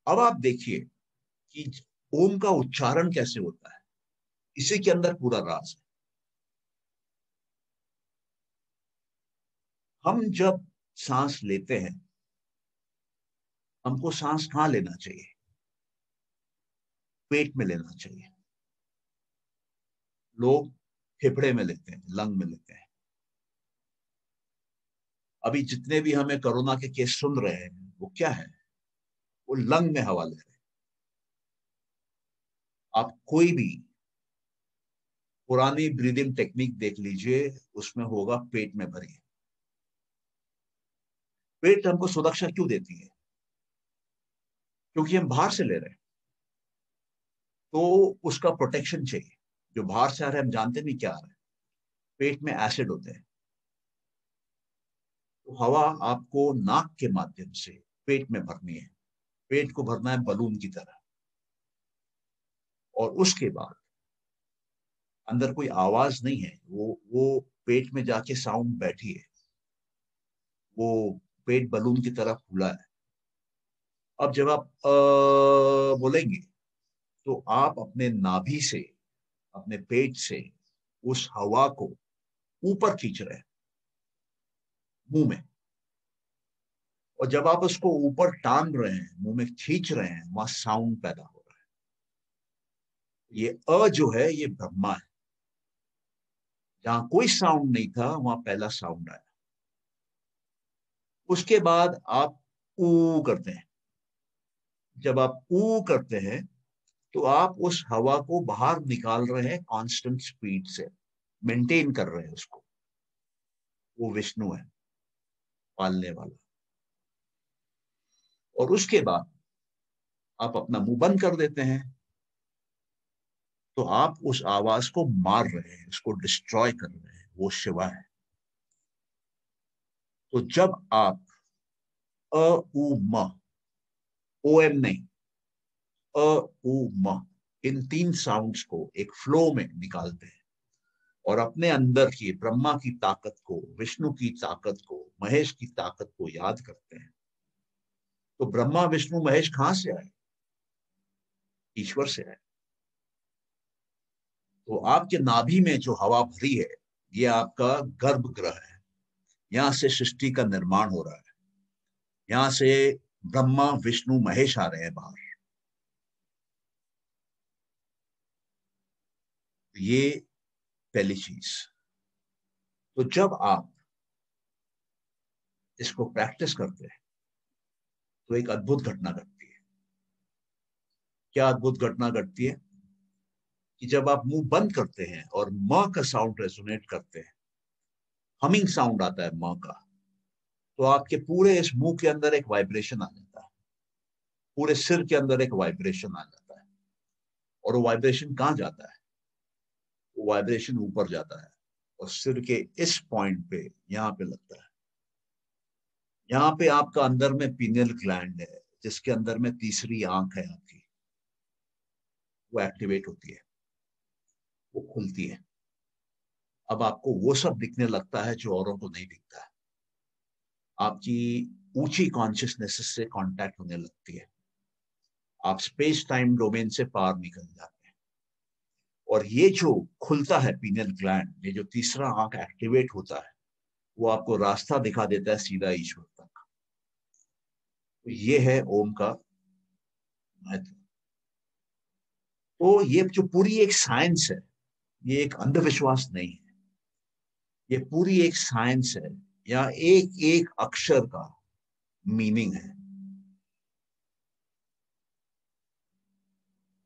अब आप देखिए कि ओम का उच्चारण कैसे होता है, इसी के अंदर पूरा राज है। हम जब सांस लेते हैं, हमको सांस कहां लेना चाहिए? पेट में लेना चाहिए। लोग फेफड़े में लेते हैं, लंग में लेते हैं। अभी जितने भी हमें कोरोना के केस सुन रहे हैं, वो क्या है? वो लंग में हवा ले रहे हैं। आप कोई भी पुरानी ब्रीदिंग टेक्निक देख लीजिए, उसमें होगा पेट में भरिए। पेट हमको सुरक्षा क्यों देती है? क्योंकि हम बाहर से ले रहे हैं, तो उसका प्रोटेक्शन चाहिए। जो बाहर से आ रहा है हम जानते नहीं क्या आ रहा है। पेट में एसिड होते हैं, तो हवा आपको नाक के माध्यम से पेट में भरनी है। पेट को भरना है बलून की तरह। और उसके बाद अंदर कोई आवाज नहीं है, वो पेट में जाके साउंड बैठी है, वो पेट बलून की तरह फूला है। अब जब आप बोलेंगे, तो आप अपने नाभि से, अपने पेट से उस हवा को ऊपर खींच रहे हैं मुंह में। और जब आप उसको ऊपर टान रहे हैं, मुंह में खींच रहे हैं, वहां साउंड पैदा हो रहा है। ये अ जो है, ये ब्रह्मा है। जहां कोई साउंड नहीं था, वहां पहला साउंड आया। उसके बाद आप ऊ करते हैं, जब आप ऊ करते हैं तो आप उस हवा को बाहर निकाल रहे हैं कांस्टेंट स्पीड से, मेंटेन कर रहे हैं उसको। वो विष्णु है, पालने वाला। और उसके बाद आप अपना मुंह बंद कर देते हैं तो आप उस आवाज को मार रहे हैं, उसको डिस्ट्रॉय कर रहे हैं। वो शिवा है। तो जब आप अ उ म, ओ एम नहीं, अ उ म, इन 3 साउंड्स को एक फ्लो में निकालते हैं और अपने अंदर की ब्रह्मा की ताकत को, विष्णु की ताकत को, महेश की ताकत को याद करते हैं, तो ब्रह्मा विष्णु महेश कहां से आए? ईश्वर से आए। तो आपके नाभि में जो हवा भरी है, ये आपका गर्भगृह है। यहां से सृष्टि का निर्माण हो रहा है। यहां से ब्रह्मा विष्णु महेश आ रहे हैं बाहर। ये पहली चीज। तो जब आप इसको प्रैक्टिस करते हैं तो एक अद्भुत घटना घटती है। क्या अद्भुत घटना घटती है? कि जब आप मुंह बंद करते हैं और म का साउंड रेजोनेट करते हैं, हमिंग साउंड आता है म का, तो आपके पूरे इस मुंह के अंदर एक वाइब्रेशन आ जाता है, पूरे सिर के अंदर एक वाइब्रेशन आ जाता है। और वो वाइब्रेशन कहां जाता है? वो वाइब्रेशन ऊपर जाता है और सिर के इस पॉइंट पे, यहां पे लगता है। यहां पे आपका अंदर में पीनियल ग्लैंड है, जिसके अंदर में तीसरी आंख है आपकी, वो एक्टिवेट होती है, वो खुलती है। अब आपको वो सब दिखने लगता है जो औरों को नहीं दिखता है। आपकी ऊंची कॉन्शियसनेस से कांटेक्ट होने लगती है। आप स्पेस टाइम डोमेन से पार निकल जाते हैं। और ये जो खुलता है पीनियल ग्लैंड, ये जो तीसरा आंख एक्टिवेट होता है, वो आपको रास्ता दिखा देता है सीधा ईश्वर तक। तो ये है ओम का महत्व। तो ये जो पूरी एक साइंस है, ये एक अंधविश्वास नहीं है, ये पूरी एक साइंस है। या एक एक अक्षर का मीनिंग है।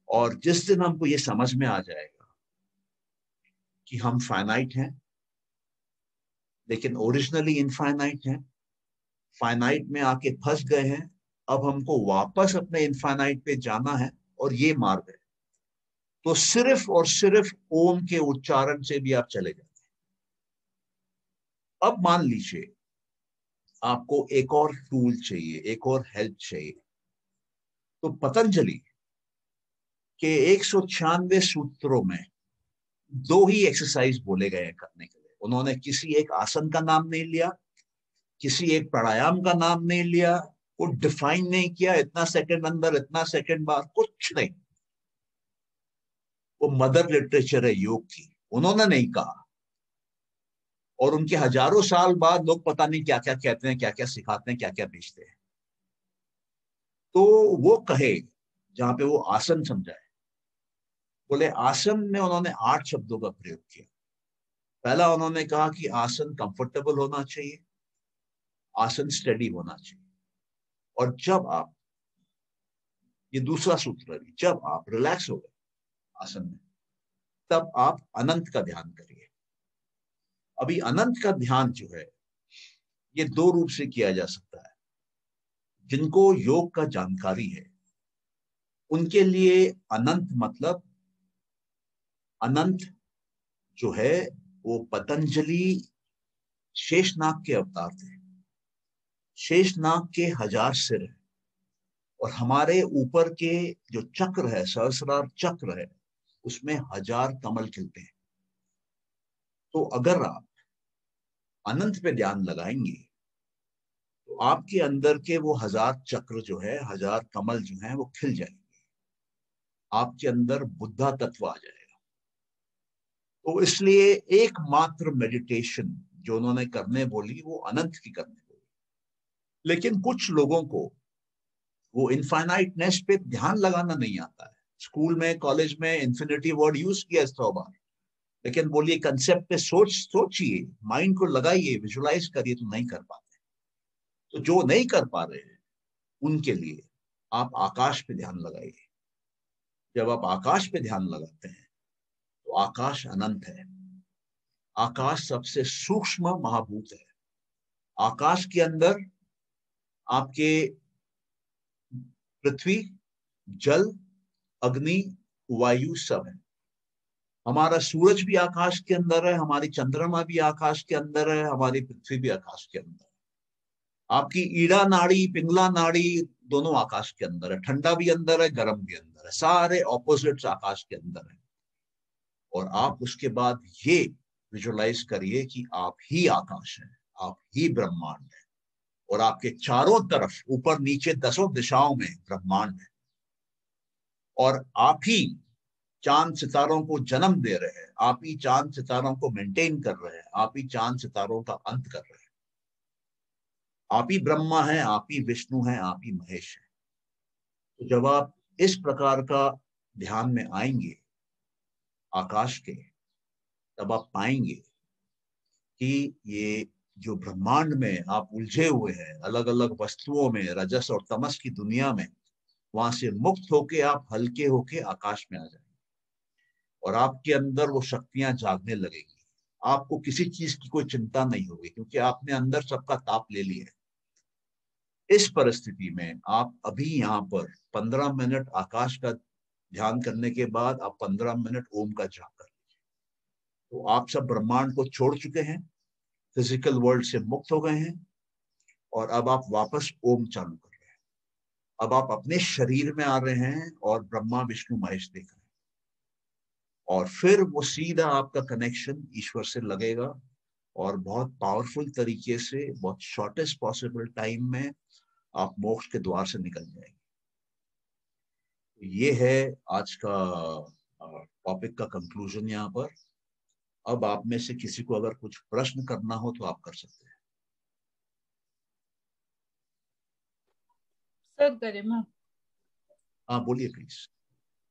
और जिस दिन हमको ये समझ में आ जाएगा कि हम फाइनाइट हैं लेकिन ओरिजिनली इनफाइनाइट हैं, फाइनाइट में आके फंस गए हैं, अब हमको वापस अपने इनफाइनाइट पे जाना है और ये मार्ग है, तो सिर्फ और सिर्फ ओम के उच्चारण से भी आप चले जाते हैं। अब मान लीजिए आपको एक और टूल चाहिए, एक और हेल्प चाहिए, तो पतंजलि के 196 सूत्रों में 2 ही एक्सरसाइज बोले गए हैं करने के लिए। उन्होंने किसी एक आसन का नाम नहीं लिया, किसी एक प्राणायाम का नाम नहीं लिया, वो डिफाइन नहीं किया, इतना सेकंड अंदर इतना सेकंड बाद, कुछ नहीं। वो मदर लिटरेचर है योग की, उन्होंने नहीं कहा। और उनके हजारों साल बाद लोग पता नहीं क्या क्या कहते हैं, क्या क्या सिखाते हैं, क्या क्या बेचते हैं। तो वो कहे जहां पे वो आसन समझाए, बोले आसन में उन्होंने 8 शब्दों का प्रयोग किया। पहला उन्होंने कहा कि आसन कंफर्टेबल होना चाहिए, आसन स्टेडी होना चाहिए। और जब आप, ये दूसरा सूत्र है, जब आप रिलैक्स हो गए आसन में, तब आप अनंत का ध्यान करिए। अभी अनंत का ध्यान जो है, ये 2 रूप से किया जा सकता है। जिनको योग का जानकारी है उनके लिए अनंत मतलब, अनंत जो है वो पतंजलि शेषनाग के अवतार थे। शेषनाग के 1000 सिर है और हमारे ऊपर के जो चक्र है, सहस्रार चक्र है, उसमें 1000 कमल खिलते हैं। तो अगर आप अनंत पे ध्यान लगाएंगे तो आपके अंदर के वो 1000 चक्र जो है, 1000 कमल जो है, वो खिल जाएंगे। आपके अंदर बुद्धा तत्व आ जाएगा। तो इसलिए एकमात्र मेडिटेशन जो उन्होंने करने बोली वो अनंत की करने बोली। लेकिन कुछ लोगों को वो इनफाइनाइटनेस पे ध्यान लगाना नहीं आता है। स्कूल में कॉलेज में इन्फिनिटी वर्ड यूज किया 100 बार, लेकिन बोलिए कंसेप्ट पे सोचिए, माइंड को लगाइए, विजुलाइज करिए, तो नहीं कर पाते। तो जो नहीं कर पा रहे हैं उनके लिए आप आकाश पे ध्यान लगाइए। जब आप आकाश पे ध्यान लगाते हैं तो आकाश अनंत है। आकाश सबसे सूक्ष्म महाभूत है। आकाश के अंदर आपके पृथ्वी, जल, अग्नि, वायु सब है। हमारा सूरज भी आकाश के अंदर है, हमारी चंद्रमा भी आकाश के अंदर है, हमारी पृथ्वी भी आकाश के अंदर है। आपकी ईड़ा नाड़ी, पिंगला नाड़ी दोनों आकाश के अंदर है। ठंडा भी अंदर है, गर्म भी अंदर है, सारे ऑपोजिट्स आकाश के अंदर है। और आप उसके बाद ये विजुअलाइज करिए कि आप ही आकाश है, आप ही ब्रह्मांड है, और आपके चारों तरफ ऊपर नीचे दसों दिशाओं में ब्रह्मांड है, और आप ही चांद सितारों को जन्म दे रहे हैं, आप ही चांद सितारों को मेंटेन कर रहे हैं, आप ही चांद सितारों का अंत कर रहे हैं। आप ही ब्रह्मा है, आप ही विष्णु है, आप ही महेश है। तो जब आप इस प्रकार का ध्यान में आएंगे आकाश के, तब आप पाएंगे कि ये जो ब्रह्मांड में आप उलझे हुए हैं अलग अलग वस्तुओं में, रजस और तमस की दुनिया में, वहां से मुक्त होके आप हल्के होके आकाश में आ जाएंगे, और आपके अंदर वो शक्तियां जागने लगेगी। आपको किसी चीज की कोई चिंता नहीं होगी, क्योंकि आपने अंदर सबका ताप ले लिया है। इस परिस्थिति में आप अभी यहाँ पर 15 मिनट आकाश का ध्यान करने के बाद आप 15 मिनट ओम का जाप कर लीजिए। तो आप सब ब्रह्मांड को छोड़ चुके हैं, फिजिकल वर्ल्ड से मुक्त हो गए हैं, और अब आप वापस ओम चालू कर रहे हैं। अब आप अपने शरीर में आ रहे हैं और ब्रह्मा विष्णु महेश देख रहे हैं, और फिर वो सीधा आपका कनेक्शन ईश्वर से लगेगा, और बहुत पावरफुल तरीके से, बहुत शॉर्टेस्ट पॉसिबल टाइम में आप मोक्ष के द्वार से निकल जाएंगे। ये है आज का टॉपिक का कंक्लूजन यहाँ पर। अब आप में से किसी को अगर कुछ प्रश्न करना हो तो आप कर सकते हैं। सर गरिमा, हाँ बोलिए प्लीज।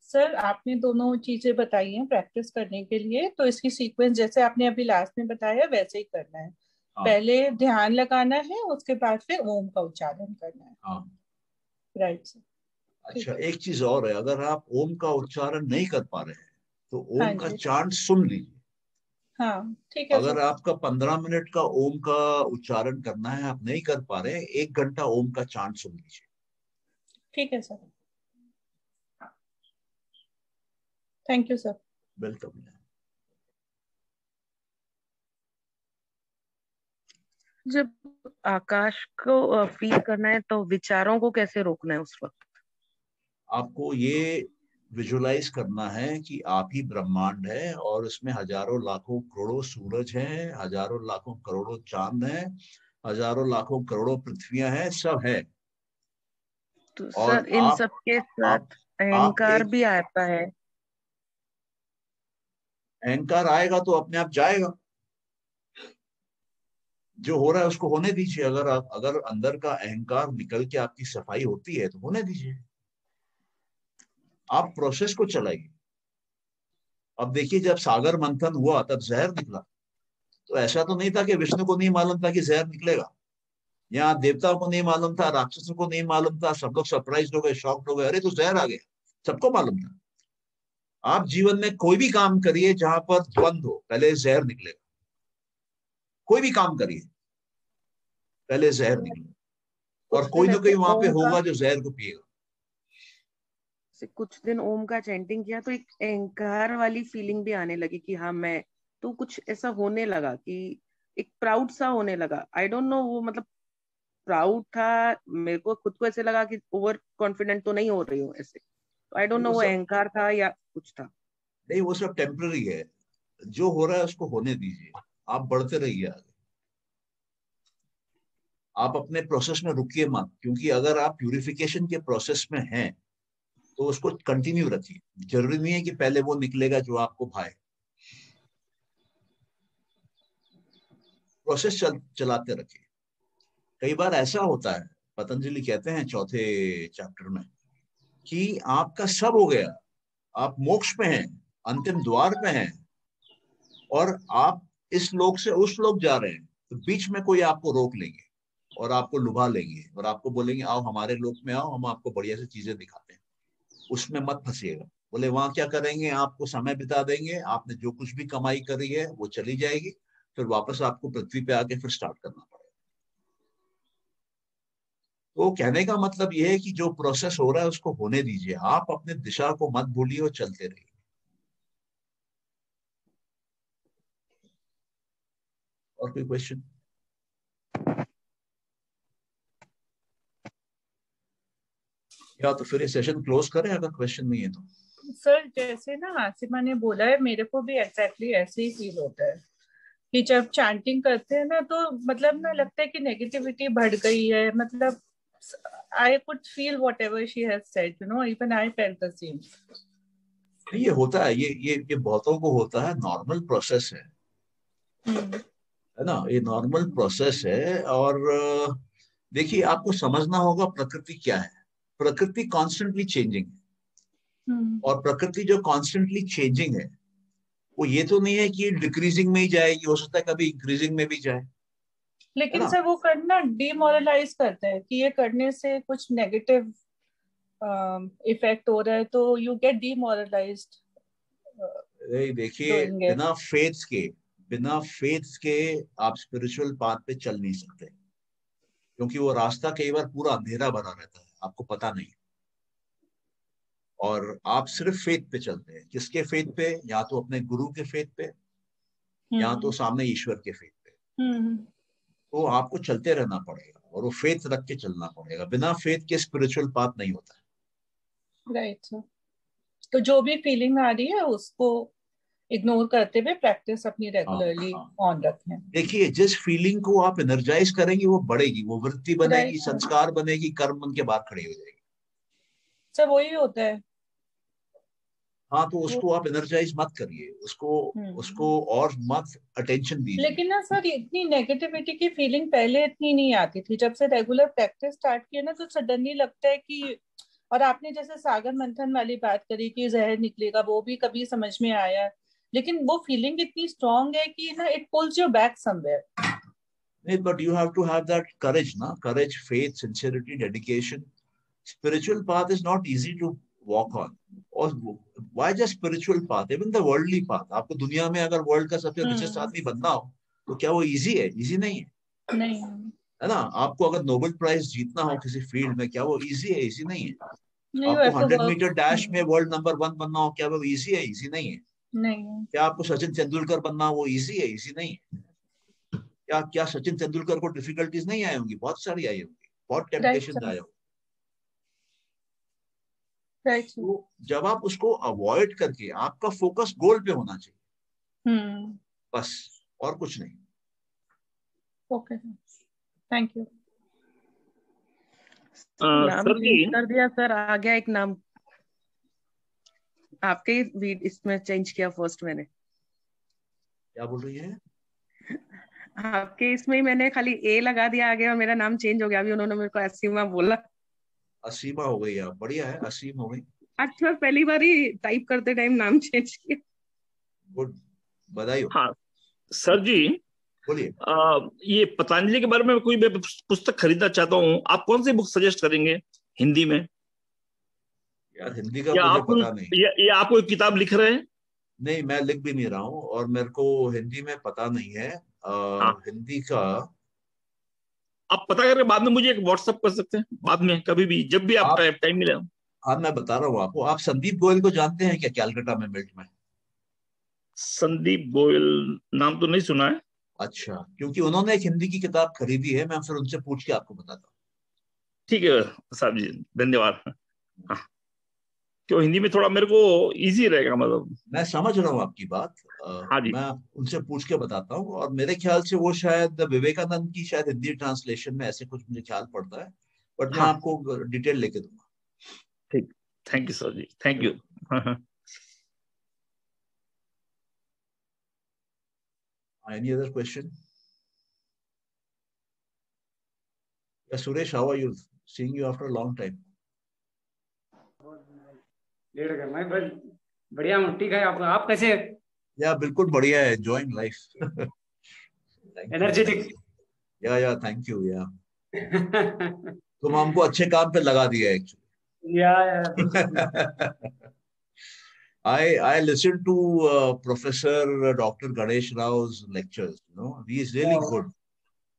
सर आपने दोनों चीजें बताई हैं प्रैक्टिस करने के लिए, तो इसकी सीक्वेंस जैसे आपने अभी लास्ट में बताया वैसे ही करना है। हाँ। पहले ध्यान लगाना है, उसके बाद फिर ओम का उच्चारण करना है। हाँ राइट सर। अच्छा, एक चीज और है, अगर आप ओम का उच्चारण नहीं कर पा रहे हैं तो हाँ ओम का जी। चांट सुन लीजिए। हाँ ठीक है अगर सर। आपका 15 मिनट का ओम का उच्चारण करना है, आप नहीं कर पा रहे हैं, 1 घंटा ओम का चांट सुन लीजिए। ठीक है sir. Thank you sir. Welcome. जब आकाश को फील करना है तो विचारों को कैसे रोकना है उस वक्त? आपको ये विजुलाइज करना है कि आप ही ब्रह्मांड है, और उसमें हजारों लाखों करोड़ों सूरज हैं, हजारों लाखों करोड़ों चांद हैं, हजारों लाखों करोड़ों पृथ्वियां हैं, सब है। तो और सर इन सब के आप साथ अहंकार एक भी आता है। अहंकार आएगा तो अपने आप जाएगा। जो हो रहा है उसको होने दीजिए। अगर अंदर का अहंकार निकल के आपकी सफाई होती है तो होने दीजिए। आप प्रोसेस को चलाइए। अब देखिए, जब सागर मंथन हुआ तब जहर निकला, तो ऐसा तो नहीं था कि विष्णु को नहीं मालूम था कि जहर निकलेगा, यहाँ देवताओं को नहीं मालूम था, राक्षसों को नहीं मालूम था, सब लोग सरप्राइज हो गए, शॉक्ड हो गए, अरे तो जहर आ गया। सबको मालूम था। आप जीवन में कोई भी काम करिए जहां पर द्वंद हो, पहले जहर निकलेगा। कोई भी काम करिए, पहले जहर निकलेगा, और कोई ना कोई वहां पे होगा जो जहर को पिएगा। कुछ दिन ओम का चैंटिंग किया तो एक अहंकार वाली फीलिंग भी आने लगी कि हाँ मैं, तो कुछ ऐसा होने लगा कि एक प्राउड सा होने लगा। आई डोंट नो, वो मतलब प्राउड था, मेरे को खुद को ऐसे लगा कि ओवर कॉन्फिडेंट तो नहीं हो रही हूँ ऐसे। तो आई डोंट नो वो अहंकार था या कुछ था। नहीं, वो सब टेम्पररी है। जो हो रहा है उसको होने दीजिए, आप बढ़ते रहिए आगे। आप अपने प्रोसेस में रुकिए मत, क्योंकि अगर आप प्यूरिफिकेशन के प्रोसेस में हैं तो उसको कंटिन्यू रखिए। जरूरी नहीं है कि पहले वो निकलेगा जो आपको भाए। प्रोसेस चलाते रखिए। कई बार ऐसा होता है, पतंजलि कहते हैं 4थे चैप्टर में, कि आपका सब हो गया, आप मोक्ष पे हैं, अंतिम द्वार पे हैं, और आप इस लोक से उस लोक जा रहे हैं, तो बीच में कोई आपको रोक लेंगे। और आपको लुभा लेंगे और आपको बोलेंगे आओ हमारे लोक में आओ, हम आपको बढ़िया सी चीजें दिखाते हैं। उसमें मत फंसिएगा। बोले वहां क्या करेंगे, आपको समय बिता देंगे, आपने जो कुछ भी कमाई करी है वो चली जाएगी, फिर वापस आपको पृथ्वी पे आके फिर स्टार्ट करना पड़ेगा। तो कहने का मतलब यह है कि जो प्रोसेस हो रहा है उसको होने दीजिए, आप अपने दिशा को मत भूलिए और चलते रहिए। और कोई क्वेश्चन? या तो फिर ये सेशन क्लोज करें अगर क्वेश्चन नहीं है तो। सर जैसे ना आसिमा ने बोला है, मेरे को भी एग्जैक्टली ऐसे ही फील होता है कि जब चैंटिंग करते हैं ना तो मतलब ना लगता है कि नेगेटिविटी बढ़ गई है। मतलब I could feel whatever she has said, you know, even I felt the same. ये होता है, ये बहुतों को होता है, नॉर्मल प्रोसेस है ना, ये नॉर्मल प्रोसेस है। और देखिए आपको समझना होगा प्रकृति क्या है। प्रकृति कॉन्स्टेंटली चेंजिंग है, और प्रकृति जो कॉन्स्टेंटली चेंजिंग है वो ये तो नहीं है कि डिक्रीजिंग में ही जाएगी, हो सकता है कभी इंक्रीजिंग में भी जाए। लेकिन सर वो करना डिमोरलाइज करते हैं कि ये करने से कुछ नेगेटिव इफेक्ट हो रहा है, तो यू गेट डिमोरलाइज्ड। देखिए बिना फेथ के आप स्पिरिचुअल पाथ पे चल नहीं सकते, क्योंकि वो रास्ता कई बार पूरा अंधेरा भरा रहता है, आपको पता नहीं। और आप सिर्फ फेथ पे चलते हैं। किसके फेथ पे? या तो अपने गुरु के फेथ पे, या तो सामने ईश्वर के फेथ पे। तो आपको चलते रहना पड़ेगा और वो फेथ रख के चलना पड़ेगा। बिना फेथ के स्पिरिचुअल पाथ नहीं होता है। Right sir. तो जो भी फीलिंग आ रही है उसको इग्नोर करते हुए प्रैक्टिस अपनी रेगुलरली ऑन रखें। देखिए जिस फीलिंग को आप एनर्जाइज करेंगे वो बढ़ेगी, वो वृत्ति बनेगी, संस्कार बनेगी, कर्म बन के बाहर खड़ी हो जाएगी। सब वही होता है। हाँ, तो उसको आप एनर्जाइज मत करिए, उसको और मत अटेंशन दीजिए। लेकिन ना सर इतनी नेगेटिविटी की फीलिंग पहले इतनी नहीं आती थी, जब से रेगुलर प्रैक्टिस स्टार्ट किया ना तो सडनली लगता है कि, और आपने जैसे सागर मंथन वाली बात करी कि जहर निकलेगा, वो भी कभी समझ में आया, लेकिन वो फीलिंग इतनी स्ट्रांग है कि ना it pools you back somewhere. नहीं, but you have to have that courage, ना? Courage, faith, sincerity, dedication. Spiritual path is not easy to walk on. और why just spiritual path? Even the worldly path. आपको दुनिया में अगर world का सबसे richest आदमी बनना हो तो क्या वो इजी है? इजी नहीं है। नहीं है ना? आपको अगर नोबेल प्राइज जीतना हो किसी फील्ड में, क्या वो इजी है? इजी नहीं है। नहीं, आपको 100 मीटर डैश में वर्ल्ड नंबर 1 बनना हो, क्या वो इजी है? इजी नहीं है। नहीं। क्या आपको सचिन तेंदुलकर बनना हो, वो इजी है? इजी नहीं है। क्या सचिन तेंदुलकर को डिफिकल्टीज नहीं आई होंगी? बहुत सारी आई होंगी, बहुत टेम्पटेशन आए होंगे। तो जब आप उसको अवॉइड करके, आपका फोकस गोल पे होना चाहिए, बस, और कुछ नहीं। Okay, thank you. नाम चेंज कर दिया सर, आ गया एक नाम आपके इसमें चेंज किया फर्स्ट मैंने। क्या बोल रही है? आपके इसमें मैंने खाली ए लगा दिया आगे और मेरा नाम चेंज हो गया। अभी उन्होंने मेरे को असीमा बोला। असीमा हो गई आप? बढ़िया है, असीम हो गई। अच्छा, पहली बार ही टाइप करते टाइम नाम चेंज किया। गुड, बधाई हो। हाँ सर जी, बोलिए। ये पतंजलि के बारे में कोई मैं पुस्तक खरीदना चाहता हूँ, आप कौन सी बुक सजेस्ट करेंगे हिंदी में? यार हिंदी का मुझे पता नहीं। या आप कोई किताब लिख रहे हैं? नहीं, मैं लिख भी नहीं रहा हूँ और मेरे को हिंदी में पता नहीं है। हिंदी का आप पता करके बाद में मुझे एक व्हाट्सएप कर सकते हैं, बाद में कभी भी, जब भी आप टाइम मिले। हाँ, मैं बता रहा हूँ आपको। आप संदीप गोयल को जानते हैं क्या, कैलकाटा में मिल्ट में? साहब गोयल नाम तो नहीं सुना है। अच्छा, क्योंकि उन्होंने एक हिंदी की किताब खरीदी है, मैं फिर उनसे पूछ के आपको बताता हूँ। ठीक है साहब जी, धन्यवाद। हाँ, क्यों हिंदी में थोड़ा मेरे को इजी रहेगा, मतलब। मैं समझ रहा हूँ आपकी बात। हाँ जी, मैं उनसे पूछ के बताता हूँ। और मेरे ख्याल से वो शायद विवेकानंद की शायद हिंदी ट्रांसलेशन में ऐसे कुछ मुझे ख्याल पड़ता है, बट मैं आपको डिटेल लेके दूंगा। ठीक, thank you sir ji, thank you. Any other question? Yeah, Suresh, how are you? Seeing you after a long time. मैं बढ़िया हूँ, ठीक है। आप कैसे? या बिल्कुल बढ़िया है, enjoying life. Energetic. Yeah, thank you. Yeah. तुम हमको अच्छे काम पे लगा दिया actually. Yeah. I listened to Professor Dr. Ganesh Rao's lectures. You know, he is really Wow. good.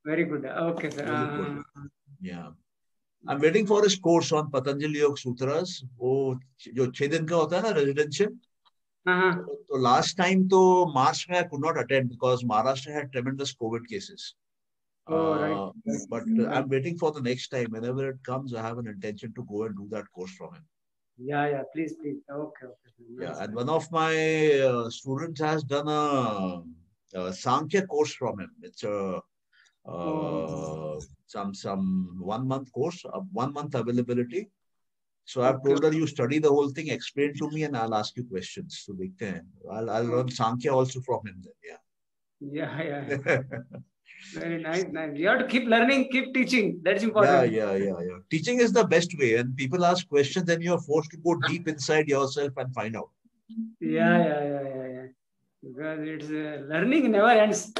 Very good. Okay, sir. Really good. Yeah. I'm waiting for his course on Patanjali Yoga Sutras. वो जो 6 दिन का होता है ना residential. So last time तो March में I could not attend because Maharashtra had tremendous COVID cases. Right. But I'm waiting for the next time. Whenever it comes, I have an intention to go and do that course from him. Yeah. Please. Okay. Yeah, and one of my students has done a Sankhya course from him. It's a some 1 month course, 1 month availability. So I've told her, you study the whole thing, explain to me, and I'll ask you questions. So I'll learn Sankhya also from him then. Yeah. Very nice. You have to keep learning, keep teaching. That's important. Yeah. Teaching is the best way. And people ask questions, then you're forced to go deep inside yourself and find out. Yeah. Because it's learning never ends.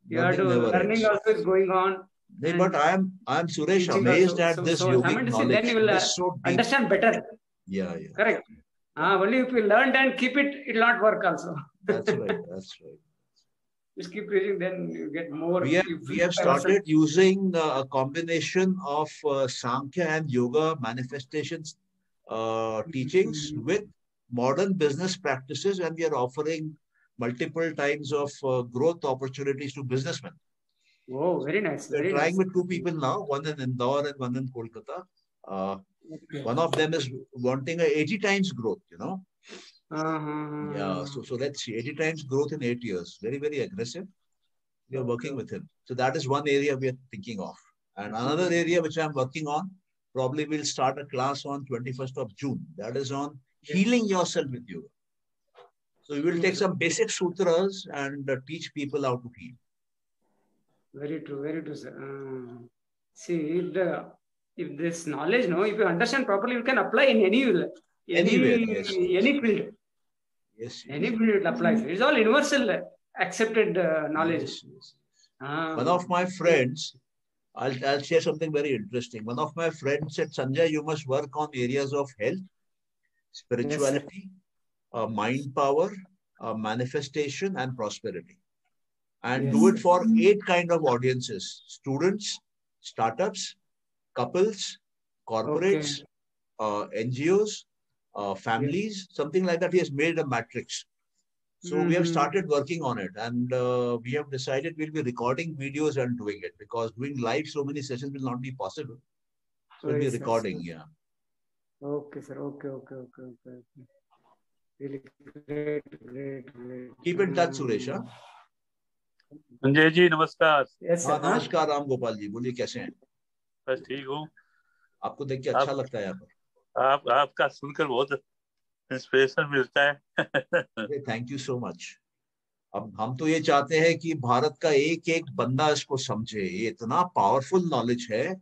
Learning also is going on. But I'm Suresh amazed at this yogic knowledge. Then you will so understand better. Yeah. Correct. Only if you learn and keep it, it will not work also. That's right. Just keep reading, then you get more. We have started using a combination of Sankhya and Yoga manifestations teachings with modern business practices, and we are offering multiple types of growth opportunities to businessmen. Oh, very nice. We're trying with 2 people now, one in Indore and one in Kolkata. One of them is wanting 80 times growth, you know. Yeah, so let's see, 80 times growth in 8 years. Very, very aggressive. We are working with him. So that is one area we are thinking of. And another area which I'm working on, probably we'll start a class on 21st of June. That is on healing yourself with yoga. So we will take some basic sutras and teach people how to heal. Very true, sir. See, if this knowledge, if you understand properly, you can apply in anywhere, any field. Yes. Any field applies. It's all universal, accepted knowledge. Yes. One of my friends, I'll share something very interesting. One of my friends said, Sanjay, you must work on areas of health, spirituality, mind power, manifestation, and prosperity. And do it for 8 kind of audiences: students, startups, couples, corporates, NGOs, families, something like that. He has made a matrix. So we have started working on it, and we have decided we'll be recording videos and doing it, because doing live so many sessions will not be possible. So we'll be recording, Okay, sir. Okay. Really great. Keep in touch, Suresh. Sanjay ji नमस्कार। नमस्कार राम गोपाल जी, बोलिए कैसे हैं? बस ठीक हूँ। आपको देख के अच्छा लगता है यहाँ पर। आपका सुनकर बहुत इंस्पिरेशन मिलता है। Thank you so much. अब हम तो ये चाहते हैं कि भारत का एक एक बंदा इसको समझे। ये इतना पावरफुल नॉलेज है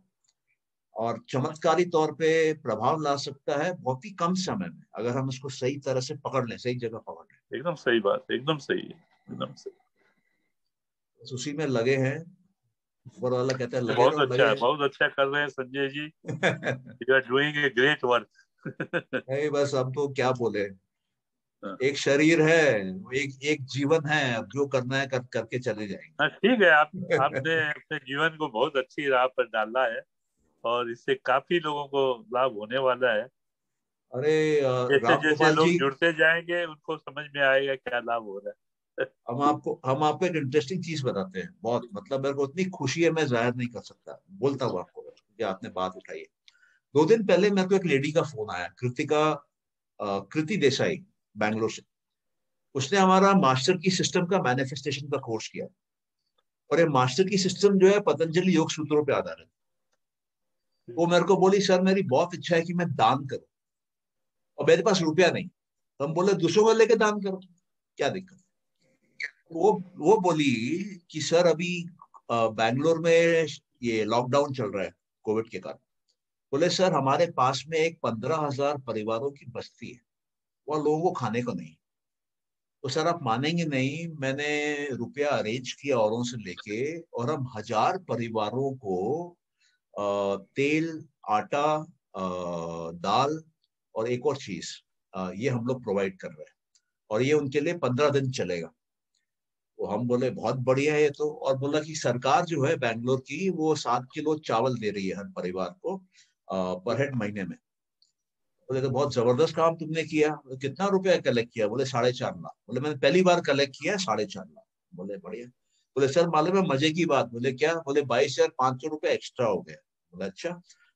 और चमत्कारी तौर पे प्रभाव ला सकता है बहुत ही कम समय में, अगर हम इसको सही तरह से पकड़ लें, सही जगह पकड़ लें। एकदम सही बात, एकदम सही। उसी में लगे हैं। ऊपर वाला कहता है लगे बहुत अच्छा कर रहे हैं Sanjay ji. You are doing a great work. नहीं बस अब तो क्या बोले, एक शरीर है, एक जीवन है, अब जो करना है करके चले जाएंगे। ठीक है, आपने अपने जीवन को बहुत अच्छी राह पर डाला है और इससे काफी लोगों को लाभ होने वाला है। अरे जैसे लोग जुड़ते जाएंगे उनको समझ में आएगा क्या लाभ हो रहा है। हम आपको एक इंटरेस्टिंग चीज बताते हैं। बहुत मतलब मेरे को इतनी खुशी है, मैं जाहिर नहीं कर सकता, बोलता हूँ आपको कि आपने बात उठाई है। 2 दिन पहले मेरे को एक लेडी का फोन आया, कृति देसाई, बैंगलोर से। उसने हमारा मास्टर की सिस्टम का मैनिफेस्टेशन का कोर्स किया और ये मास्टर की सिस्टम जो है पतंजलि योग सूत्रों पे आधारित। वो मेरे को बोली, सर मेरी बहुत इच्छा है कि मैं दान करूं और मेरे पास रुपया नहीं। तो हम बोले दूसरों को लेके दान करो, क्या दिक्कत। वो बोली कि सर अभी बैंगलोर में ये लॉकडाउन चल रहा है कोविड के कारण। बोले सर हमारे पास में एक 15,000 परिवारों की बस्ती है, वह लोगों को खाने को नहीं। तो सर आप मानेंगे नहीं, मैंने रुपया अरेंज किया औरों से लेके और हम 1000 परिवारों को तेल, आटा, दाल और एक और चीज, ये हम लोग प्रोवाइड कर रहे हैं, और ये उनके लिए 15 दिन चलेगा। तो हम बोले बहुत बढ़िया है ये तो। और बोला कि सरकार जो है बैंगलोर की, वो 7 किलो चावल दे रही है हर परिवार को पर हेड महीने में। बोले तो बहुत जबरदस्त काम तुमने किया। कितना रुपया कलेक्ट किया? बोले 4.5 लाख। बोले मैंने पहली बार कलेक्ट किया है 4.5 लाख। बोले बढ़िया। बोले सर मालूम है मजे की बात? बोले क्या? बोले 22,500 रुपये एक्स्ट्रा हो गया। बोले अच्छा।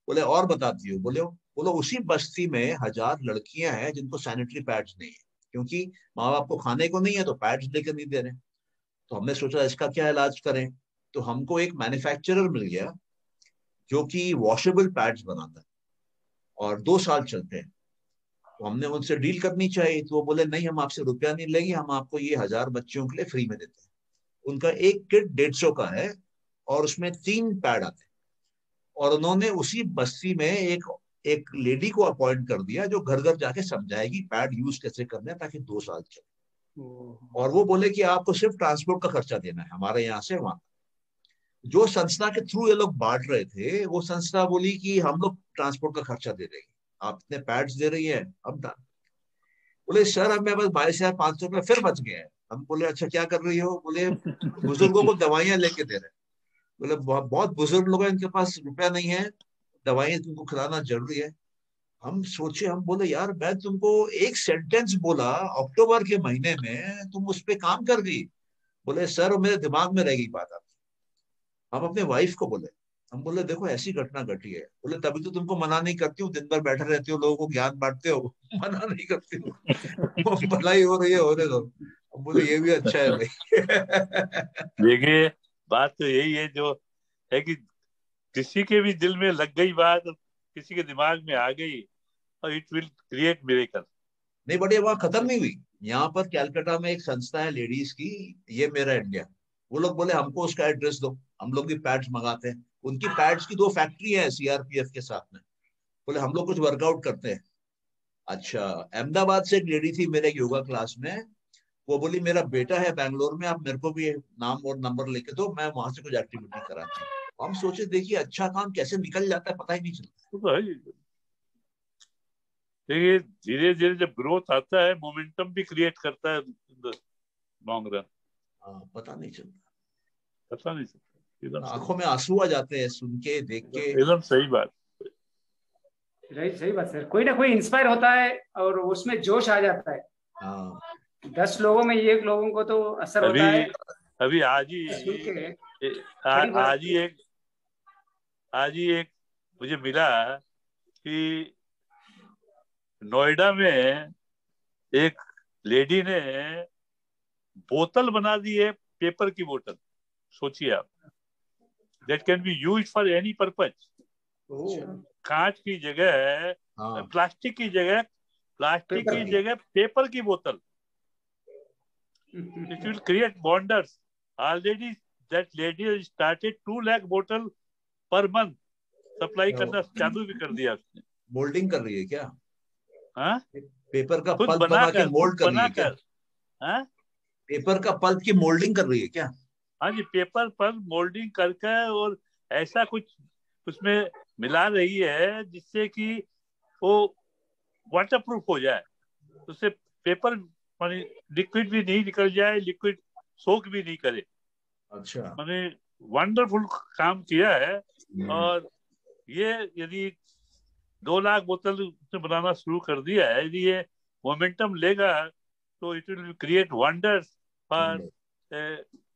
बोले और बताती हूँ। बोले बोलो उसी बस्ती में 1000 लड़कियां हैं जिनको सैनिटरी पैड्स नहीं है, क्योंकि माँ बाप को खाने को नहीं है तो पैड्स लेकर नहीं दे रहे। तो हमने सोचा इसका क्या इलाज करें। तो हमको एक मैन्युफैक्चरर मिल गया जो कि वॉशेबल पैड्स बनाता है और 2 साल चलते हैं। तो हमने उनसे डील करनी चाहिए, तो वो बोले नहीं हम आपसे रुपया नहीं लेंगे, हम आपको ये 1000 बच्चियों के लिए फ्री में देते हैं। उनका एक किट 150 का है और उसमें 3 पैड आते हैं। और उन्होंने उसी बस्ती में एक लेडी को अपॉइंट कर दिया जो घर घर जाके समझाएगी पैड यूज कैसे करना है ताकि 2 साल चले। और वो बोले कि आपको सिर्फ ट्रांसपोर्ट का खर्चा देना है हमारे यहाँ से वहां। जो संस्था के थ्रू ये लोग बांट रहे थे, वो संस्था बोली कि हम लोग ट्रांसपोर्ट का खर्चा दे देंगे, आप इतने पैड्स दे रही है अब ना। बोले सर अब मेरे पास 22,500 रुपये फिर बच गए हैं। हम बोले अच्छा क्या कर रही हो? बोले बुजुर्गों को दवाइयां लेके दे रहे हैं। बोले बहुत बुजुर्ग लोग हैं, इनके पास रुपया नहीं है, दवाइयां तुमको खिलाना जरूरी है। हम सोचे, हम बोले यार मैं तुमको एक सेंटेंस बोला अक्टूबर के महीने में, तुम उस पर काम कर गई। बोले सर मेरे दिमाग में रह गई बात आपकी। हम अपने वाइफ को बोले, हम बोले देखो ऐसी घटना घटी है। बोले तभी तो तुमको मना नहीं करती हूँ, दिन भर बैठे रहते हो, लोगों को ज्ञान बांटते हो, मना नहीं करती हूँ। भलाई हो रही है होने दो। हम बोले ये भी अच्छा है भाई। देखिए बात तो यही है जो है कि किसी के भी दिल में लग गई बात, किसी के दिमाग में आ गई, और इट विल क्रिएट मिरेकल। नहीं बढ़िया, वहां खत्म नहीं हुई। यहाँ पर कैलकाटा में एक संस्था है लेडीज की, ये मेरा इंडिया। वो लोग बोले हमको उसका एड्रेस दो, हम लोग भी पैड्स मंगाते हैं। उनकी पैड्स की 2 फैक्ट्री है सीआरपीएफ के साथ में। बोले हम लोग कुछ वर्कआउट करते हैं। अच्छा, अहमदाबाद से एक लेडी थी मेरे योगा क्लास में, वो बोली मेरा बेटा है बैंगलोर में, आप मेरे को भी नाम और नंबर लेके दो, मैं वहां से कुछ एक्टिविटी कराती हूँ। हम सोचे देखिए अच्छा काम कैसे निकल जाता है पता ही नहीं चलता। देखिए धीरे धीरे जब ग्रोथ आता है, मोमेंटम भी क्रिएट करता है लॉन्ग रन। पता नहीं चलता, पता नहीं चलता, आंखों में आंसू आ जाते हैं सुन के देख के। एकदम सही बात, राइट, सही बात सर। कोई ना कोई इंस्पायर होता है और उसमें जोश आ जाता है। 10 लोगों में 1 लोगों को तो असर होता है। अभी आज ही एक मुझे मिला कि नोएडा में एक लेडी ने बोतल बना दी है, पेपर की बोतल। सोचिए आप, that can be used for any purpose. कांच की जगह प्लास्टिक की जगह पेपर की बोतल। It will create wonders. Already that lady has started 2 lakh bottle per month supply करना चालू भी कर दिया उसने। मोल्डिंग कर रही है क्या? हाँ, पेपर का पल्प बना के मोल्ड कर रही है क्या? हाँ, पेपर का पल्प की मोल्डिंग कर रही है क्या? हाँ जी, पेपर पर मोल्डिंग करके और ऐसा कुछ उसमें मिला रही है जिससे कि वो वाटरप्रूफ हो जाए, उससे पेपर लिक्विड भी नहीं निकल जाए, लिक्विड सोक भी नहीं करे। अच्छा, मैंने वंडरफुल काम किया है। और ये यदि 2 लाख बोतल उसने बनाना शुरू कर दिया है, यदि ये मोमेंटम लेगा तो it will create wonders for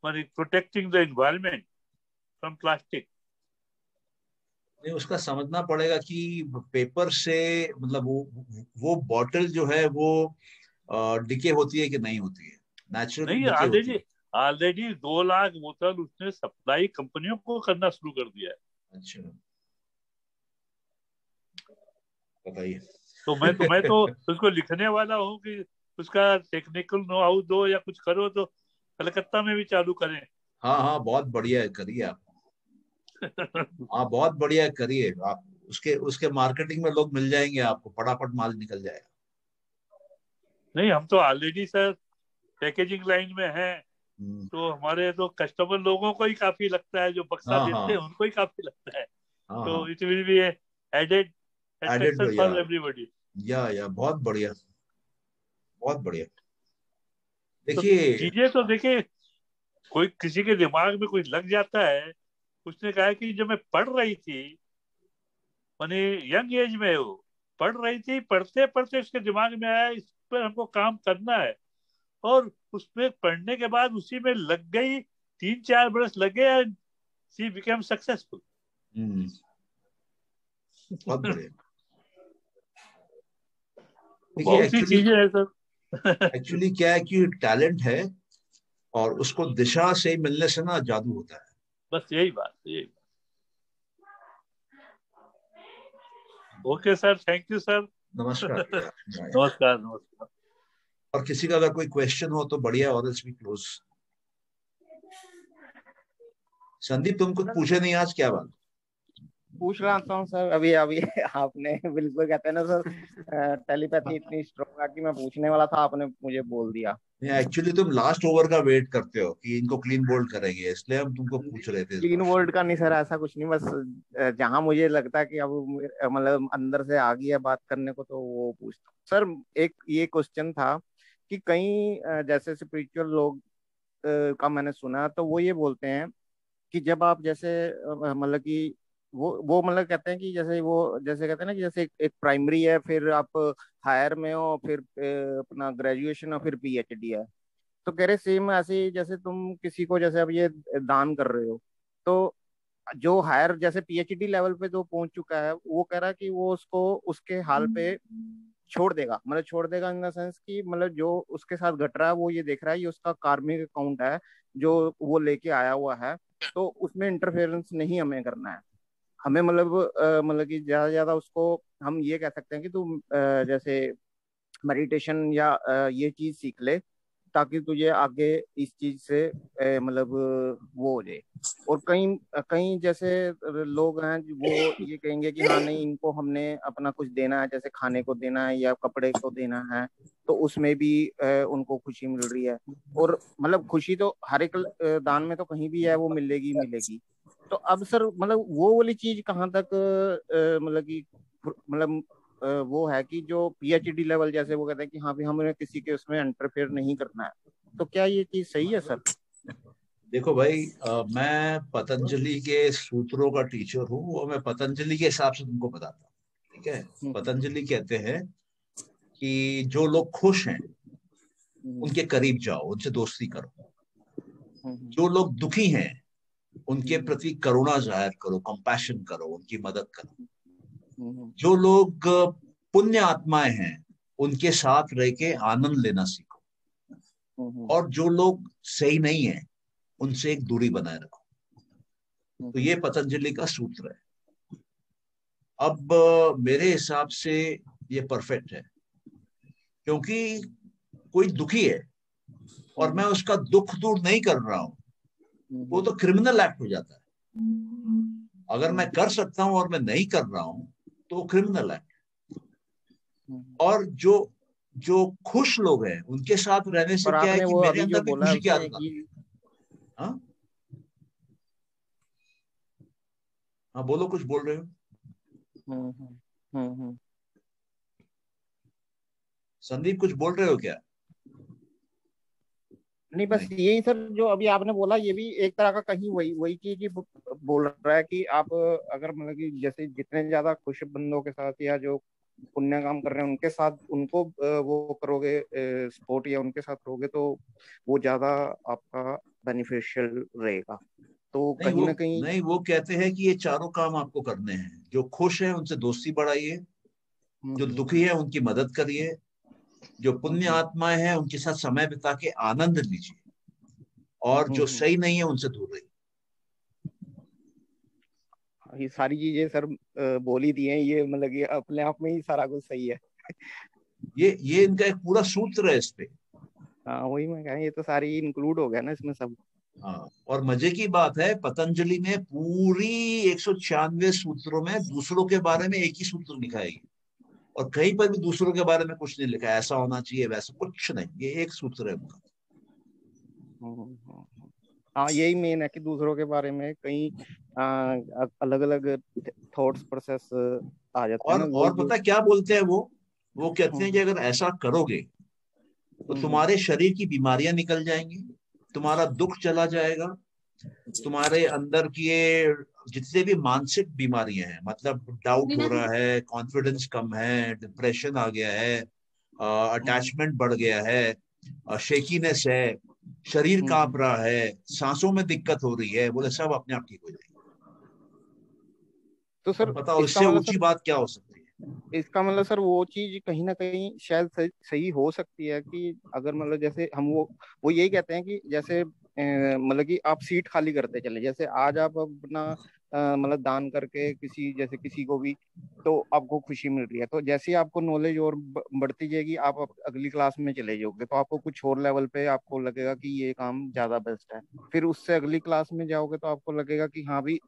protecting the environment from plastic. नहीं, उसका समझना पड़ेगा कि पेपर से मतलब वो बॉटल जो है वो डिके होती है कि नहीं होती है, नेचुरल नहीं। ऑलरेडी 2 लाख बोतल उसने सप्लाई कंपनियों को करना शुरू कर दिया है। अच्छा, बताइए। तो मैं तो उसको लिखने वाला हूँ कि उसका टेक्निकल नो हाउ दो या कुछ करो तो कलकत्ता में भी चालू करें। हाँ, बहुत बढ़िया है, करिए आप। हाँ, बहुत बढ़िया है, करिए आप। उसके मार्केटिंग में लोग मिल जाएंगे आपको, फटाफट माल निकल जाएगा। नहीं, हम तो ऑलरेडी सर पैकेजिंग लाइन में हैं, तो हमारे तो कस्टमर लोगों को ही काफी लगता है, जो बक्सा देते हैं उनको ही काफी लगता है। तो it will be added attraction for everybody. या बहुत बढ़िया, बहुत बढ़िया। तो देखिए चीजें तो देखिए, कोई किसी के दिमाग में कुछ लग जाता है। उसने कहा कि जब मैं पढ़ रही थी, माने यंग एज में वो पढ़ रही थी, पढ़ते पढ़ते उसके दिमाग में आया इस पर हमको काम करना है, और उसमें पढ़ने के बाद उसी में लग गई, 3-4 बरस लगे, शी बिकेम सक्सेसफुल। बहुत बढ़िया। बहुत सी चीजें है सर। एक्चुअली क्या है कि टैलेंट है और उसको दिशा से मिलने से ना जादू होता है। बस यही बात, यही बात। Okay sir, thank you sir. नमस्कार। नमस्कार, नमस्कार। और किसी का अगर कोई क्वेश्चन हो तो बढ़िया, और एल्स वी क्लोज। संदीप तुम कुछ पूछे नहीं आज, क्या बात? पूछ रहा था सर, अभी आपने बिल्कुल कहते हैं ना सर, टेलीपैथी इतनी स्ट्रॉन्ग है कि मैं पूछने वाला था, आपने मुझे बोल दिया। एक्चुअली तुम लास्ट ओवर का वेट करते हो कि इनको क्लीन बोल्ड करेंगे, इसलिए हम तुमको पूछ रहे थे। क्लीन बोल्ड का नहीं सर, ऐसा कुछ नहीं, बस जहां मुझे लगता है कि अब मतलब अंदर से आ गई है बात करने को, तो वो पूछता हूँ सर। एक ये क्वेश्चन था कि कई जैसे स्पिरिचुअल लोग का मैंने सुना, तो वो ये बोलते हैं कि जब आप जैसे मतलब कि वो मतलब कहते हैं कि जैसे वो जैसे कहते हैं ना कि जैसे एक प्राइमरी है, फिर आप हायर में हो, फिर अपना ग्रेजुएशन और फिर पीएचडी है। तो कह रहे सेम ऐसे ही जैसे तुम किसी को जैसे अब ये दान कर रहे हो, तो जो हायर जैसे पीएचडी लेवल पे जो पहुंच चुका है, वो कह रहा है कि वो उसको उसके हाल पे छोड़ देगा, मतलब छोड़ देगा इन द सेंस कि मतलब जो उसके साथ घट रहा है वो ये देख रहा है, ये उसका कार्मिक अकाउंट है जो वो लेके आया हुआ है, तो उसमें इंटरफेरेंस नहीं हमें करना है। हमें मतलब कि ज्यादा ज्यादा उसको हम ये कह सकते हैं कि तू जैसे मेडिटेशन या ये चीज सीख ले, ताकि तुझे आगे इस चीज से मतलब वो हो जाए। और कई कई जैसे लोग हैं वो ये कहेंगे कि हाँ नहीं, इनको हमने अपना कुछ देना है, जैसे खाने को देना है या कपड़े को देना है, तो उसमें भी उनको खुशी मिल रही है। और मतलब खुशी तो हर एक दान में तो कहीं भी है, वो मिलेगी मिलेगी। तो अब सर मतलब वो वाली चीज कहाँ तक मतलब कि मतलब वो है कि जो पीएचडी लेवल जैसे वो कहते हैं कि हाँ भी हमें किसी के उसमें इंटरफेयर नहीं करना है, तो क्या ये चीज सही है सर? देखो भाई, मैं पतंजलि के सूत्रों का टीचर हूँ और मैं पतंजलि के हिसाब से तुमको बताता हूँ, ठीक है। पतंजलि कहते हैं कि जो लोग खुश हैं उनके करीब जाओ, उनसे दोस्ती करो। जो लोग दुखी हैं उनके प्रति करुणा जाहिर करो, कंपैशन करो, उनकी मदद करो। जो लोग पुण्य आत्माएं हैं उनके साथ रह के आनंद लेना सीखो। और जो लोग सही नहीं है उनसे एक दूरी बनाए रखो। तो ये पतंजलि का सूत्र है। अब मेरे हिसाब से ये परफेक्ट है, क्योंकि कोई दुखी है और मैं उसका दुख दूर नहीं कर रहा हूं, वो तो क्रिमिनल एक्ट हो जाता है। अगर मैं कर सकता हूं और मैं नहीं कर रहा हूं तो क्रिमिनल एक्ट। और जो जो खुश लोग हैं उनके साथ रहने से क्या है कि मेरे अंदर भी खुशी की आदत आती है। हाँ हाँ, बोलो, कुछ बोल रहे हो? संदीप कुछ बोल रहे हो क्या? नहीं, बस यही सर जो अभी आपने बोला, ये भी एक तरह का कहीं वही चीज ही बोल रहा है कि आप अगर मतलब कि जैसे जितने ज्यादा खुश बंदों के साथ या जो पुण्य काम कर रहे हैं उनके साथ उनको वो करोगे सपोर्ट या उनके साथ रहोगे, तो वो ज्यादा आपका बेनिफिशियल रहेगा। तो कहीं ना कहीं नहीं, वो कहते हैं कि ये चारों काम आपको करने हैं। जो खुश है उनसे दोस्ती बढ़ाइए, जो दुखी है उनकी मदद करिए, जो पुण्य आत्माएं हैं उनके साथ समय बिता के आनंद लीजिए, और जो सही नहीं है उनसे दूर रहिए। ये सारी चीजें सर बोल ही दी हैं, ये मतलब कि अपने आप में ही सारा कुछ सही है। ये इनका एक पूरा सूत्र है इस पे। हाँ वही मैं कह रहा हूं, ये तो सारी इंक्लूड हो गया ना इसमें सब। हाँ, और मजे की बात है पतंजलि ने पूरी 196 सूत्रों में दूसरों के बारे में एक ही सूत्र लिखा है, और कहीं पर भी दूसरों के बारे में कुछ नहीं लिखा है, ऐसा होना चाहिए वैसा कुछ नहीं, ये एक सूत्र है उनका। हाँ यही मेन है कि दूसरों के बारे में कई अलग अलग थॉट्स प्रोसेस आ जाते हैं ना। और पता क्या बोलते हैं वो कहते हैं कि अगर ऐसा करोगे तो तुम्हारे शरीर की बीमारियां निकल जाएंगी, तुम्हारा दुख चला जाएगा, तुम्हारे अंदर की ये जितने भी मानसिक बीमारियां हैं, मतलब डाउट हो रहा है, कॉन्फिडेंस कम है, डिप्रेशन आ गया है, अटैचमेंट बढ़ गया है, शेकीनेस है, शरीर कांप रहा है, सांसों में दिक्कत हो रही है, बोले सब अपने आप ठीक हो जाएगी। तो सर बताओ इससे ऊंची बात क्या हो सकती है? इसका मतलब सर वो चीज कहीं ना कहीं शायद सही हो सकती है कि अगर मतलब जैसे हम वो यही कहते हैं कि जैसे मतलब कि आप सीट खाली करते चले, जैसे आज आप अपना मतलब दान करके किसी को भी, तो आपको खुशी मिल रही है, तो जैसे ही आपको नॉलेज और बढ़ती जाएगी, आप अगली क्लास में चले जाओगे तो आपको कुछ और लेवल पे आपको लगेगा कि ये काम ज्यादा बेस्ट है। फिर उससे अगली क्लास में जाओगे तो आपको लगेगा कि हाँ भी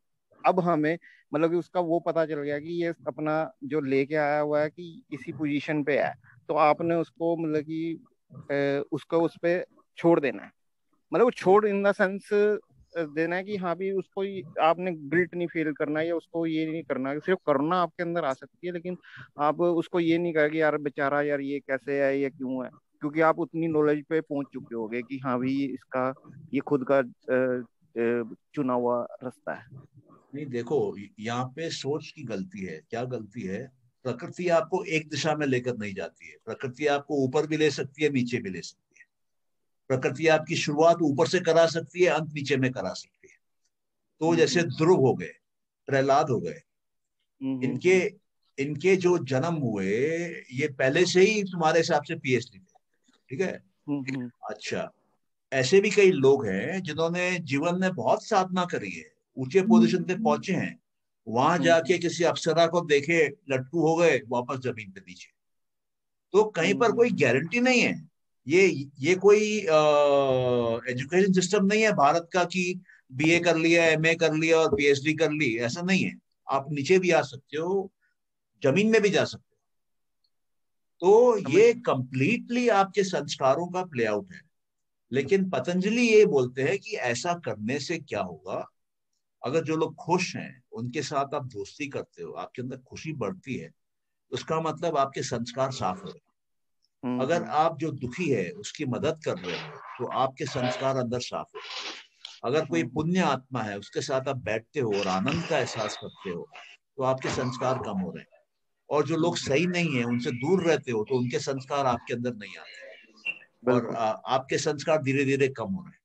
अब हमें मतलब कि उसका वो पता चल गया कि ये अपना जो लेके आया हुआ है कि इसी पोजीशन पे है, तो आपने उसको मतलब कि उसको उस पे छोड़ देना है। मतलब छोड़ इन द सेंस देना है कि हाँ भी उसको आपने गिल्ट नहीं फील करना है, या उसको ये नहीं करना है, सिर्फ करना आपके अंदर आ सकती है, लेकिन आप उसको ये नहीं कहेंगे यार बेचारा यार ये कैसे है, ये क्यों है, क्योंकि आप उतनी नॉलेज पे पहुंच चुके होगे कि हाँ भी इसका ये खुद का चुना हुआ रास्ता है। नहीं देखो, यहाँ पे सोच की गलती है। क्या गलती है? प्रकृति आपको एक दिशा में लेकर नहीं जाती है। प्रकृति आपको ऊपर भी ले सकती है, नीचे भी ले सकती है। प्रकृति आपकी शुरुआत ऊपर से करा सकती है, अंत नीचे में करा सकती है। तो जैसे ध्रुव हो गए, प्रहलाद हो गए, इनके जो जन्म हुए ये पहले से ही तुम्हारे हिसाब से पीएचडी थे, ठीक है? अच्छा, ऐसे भी कई लोग हैं जिन्होंने जीवन में बहुत साधना करी है, ऊंचे पोजीशन पे पहुंचे हैं, वहां जाके किसी अप्सरा को देखे, लट्टू हो गए, वापस जमीन पे नीचे। तो कहीं पर कोई गारंटी नहीं है। ये कोई एजुकेशन सिस्टम नहीं है भारत का कि बीए कर लिया, एमए कर लिया और पीएचडी कर ली, ऐसा नहीं है। आप नीचे भी आ सकते हो, जमीन में भी जा सकते हो। तो ये कंप्लीटली आपके संस्कारों का प्ले आउट है। लेकिन पतंजलि ये बोलते हैं कि ऐसा करने से क्या होगा, अगर जो लोग खुश हैं उनके साथ आप दोस्ती करते हो, आपके अंदर खुशी बढ़ती है, उसका मतलब आपके संस्कार साफ हो रहे हैं। अगर आप जो दुखी है उसकी मदद कर रहे हो तो आपके संस्कार अंदर साफ हो रहे हैं। अगर कोई पुण्य आत्मा है उसके साथ आप बैठते हो और आनंद का एहसास करते हो तो आपके संस्कार कम हो रहे हैं। और जो लोग सही नहीं है उनसे दूर रहते हो तो उनके संस्कार आपके अंदर नहीं आते और आपके संस्कार धीरे धीरे कम हो रहे हैं।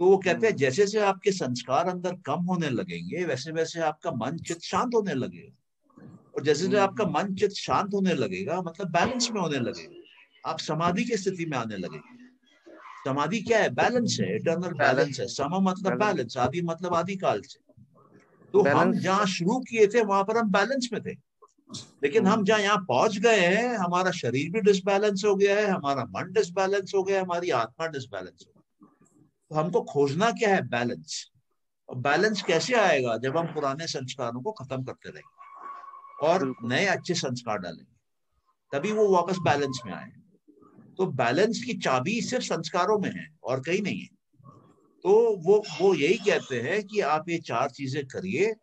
तो वो कहते हैं जैसे जैसे आपके संस्कार अंदर कम होने लगेंगे वैसे वैसे आपका मन चित्त शांत होने लगेगा। और जैसे जैसे आपका मन चित्त शांत होने लगेगा मतलब बैलेंस में होने लगेगा, आप समाधि की स्थिति में आने लगेंगे। समाधि क्या है? बैलेंस है, इटर्नल बैलेंस है। सम मतलब बैलेंस, आदि मतलब आदिकाल से। तो हम जहाँ शुरू किए थे वहां पर हम बैलेंस में थे, लेकिन हम जहाँ यहाँ पहुंच गए हैं हमारा शरीर भी डिसबैलेंस हो गया है, हमारा मन डिसबैलेंस हो गया है, हमारी आत्मा डिसबैलेंस हो गई। तो हमको खोजना क्या है? बैलेंस। और बैलेंस कैसे आएगा? जब हम पुराने संस्कारों को खत्म करते रहेंगे और नए अच्छे संस्कार डालेंगे, तभी वो वापस बैलेंस में आए। तो बैलेंस की चाबी सिर्फ संस्कारों में है और कहीं नहीं है। तो वो यही कहते हैं कि आप ये 4 चीजें करिए,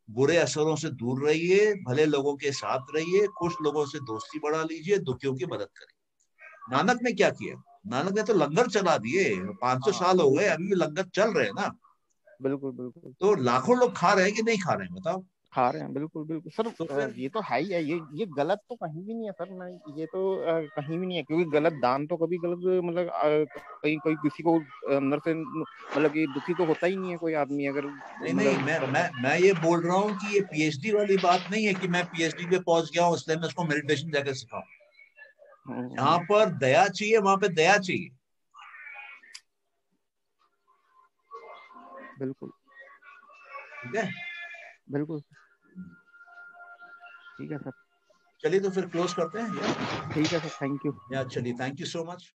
बुरे असरों से दूर रहिए, भले लोगों के साथ रहिए, खुश लोगों से दोस्ती बढ़ा लीजिए, दुखियों की मदद करिए। नानक ने क्या किया? नानक ने तो लंगर चला दिए, 500 साल हो गए, अभी भी लंगर चल रहे हैं ना। बिल्कुल बिल्कुल। तो लाखों लोग खा रहे हैं कि नहीं खा रहे हैं? बताओ। खा रहे हैं, बिल्कुल बिल्कुल सर। तो ये तो है ही है, ये गलत तो कहीं भी नहीं है सर। मैं ये तो कहीं भी नहीं है, क्योंकि गलत दान तो कभी गलत मतलब कहीं कोई किसी को अंदर से मतलब कि दुखी तो होता ही नहीं है कोई आदमी अगर नहीं, मैं ये बोल रहा हूँ कि ये पीएचडी वाली बात नहीं है कि मैं पीएचडी पे पहुंच गया हूँ इसलिए मैं उसको मेडिटेशन जाकर सिखाऊं। यहाँ पर दया चाहिए, वहां पे दया चाहिए। बिल्कुल ठीक है, बिल्कुल ठीक है सर। चलिए तो फिर क्लोज करते हैं। ठीक है सर, थैंक यू। चलिए, थैंक यू सो मच।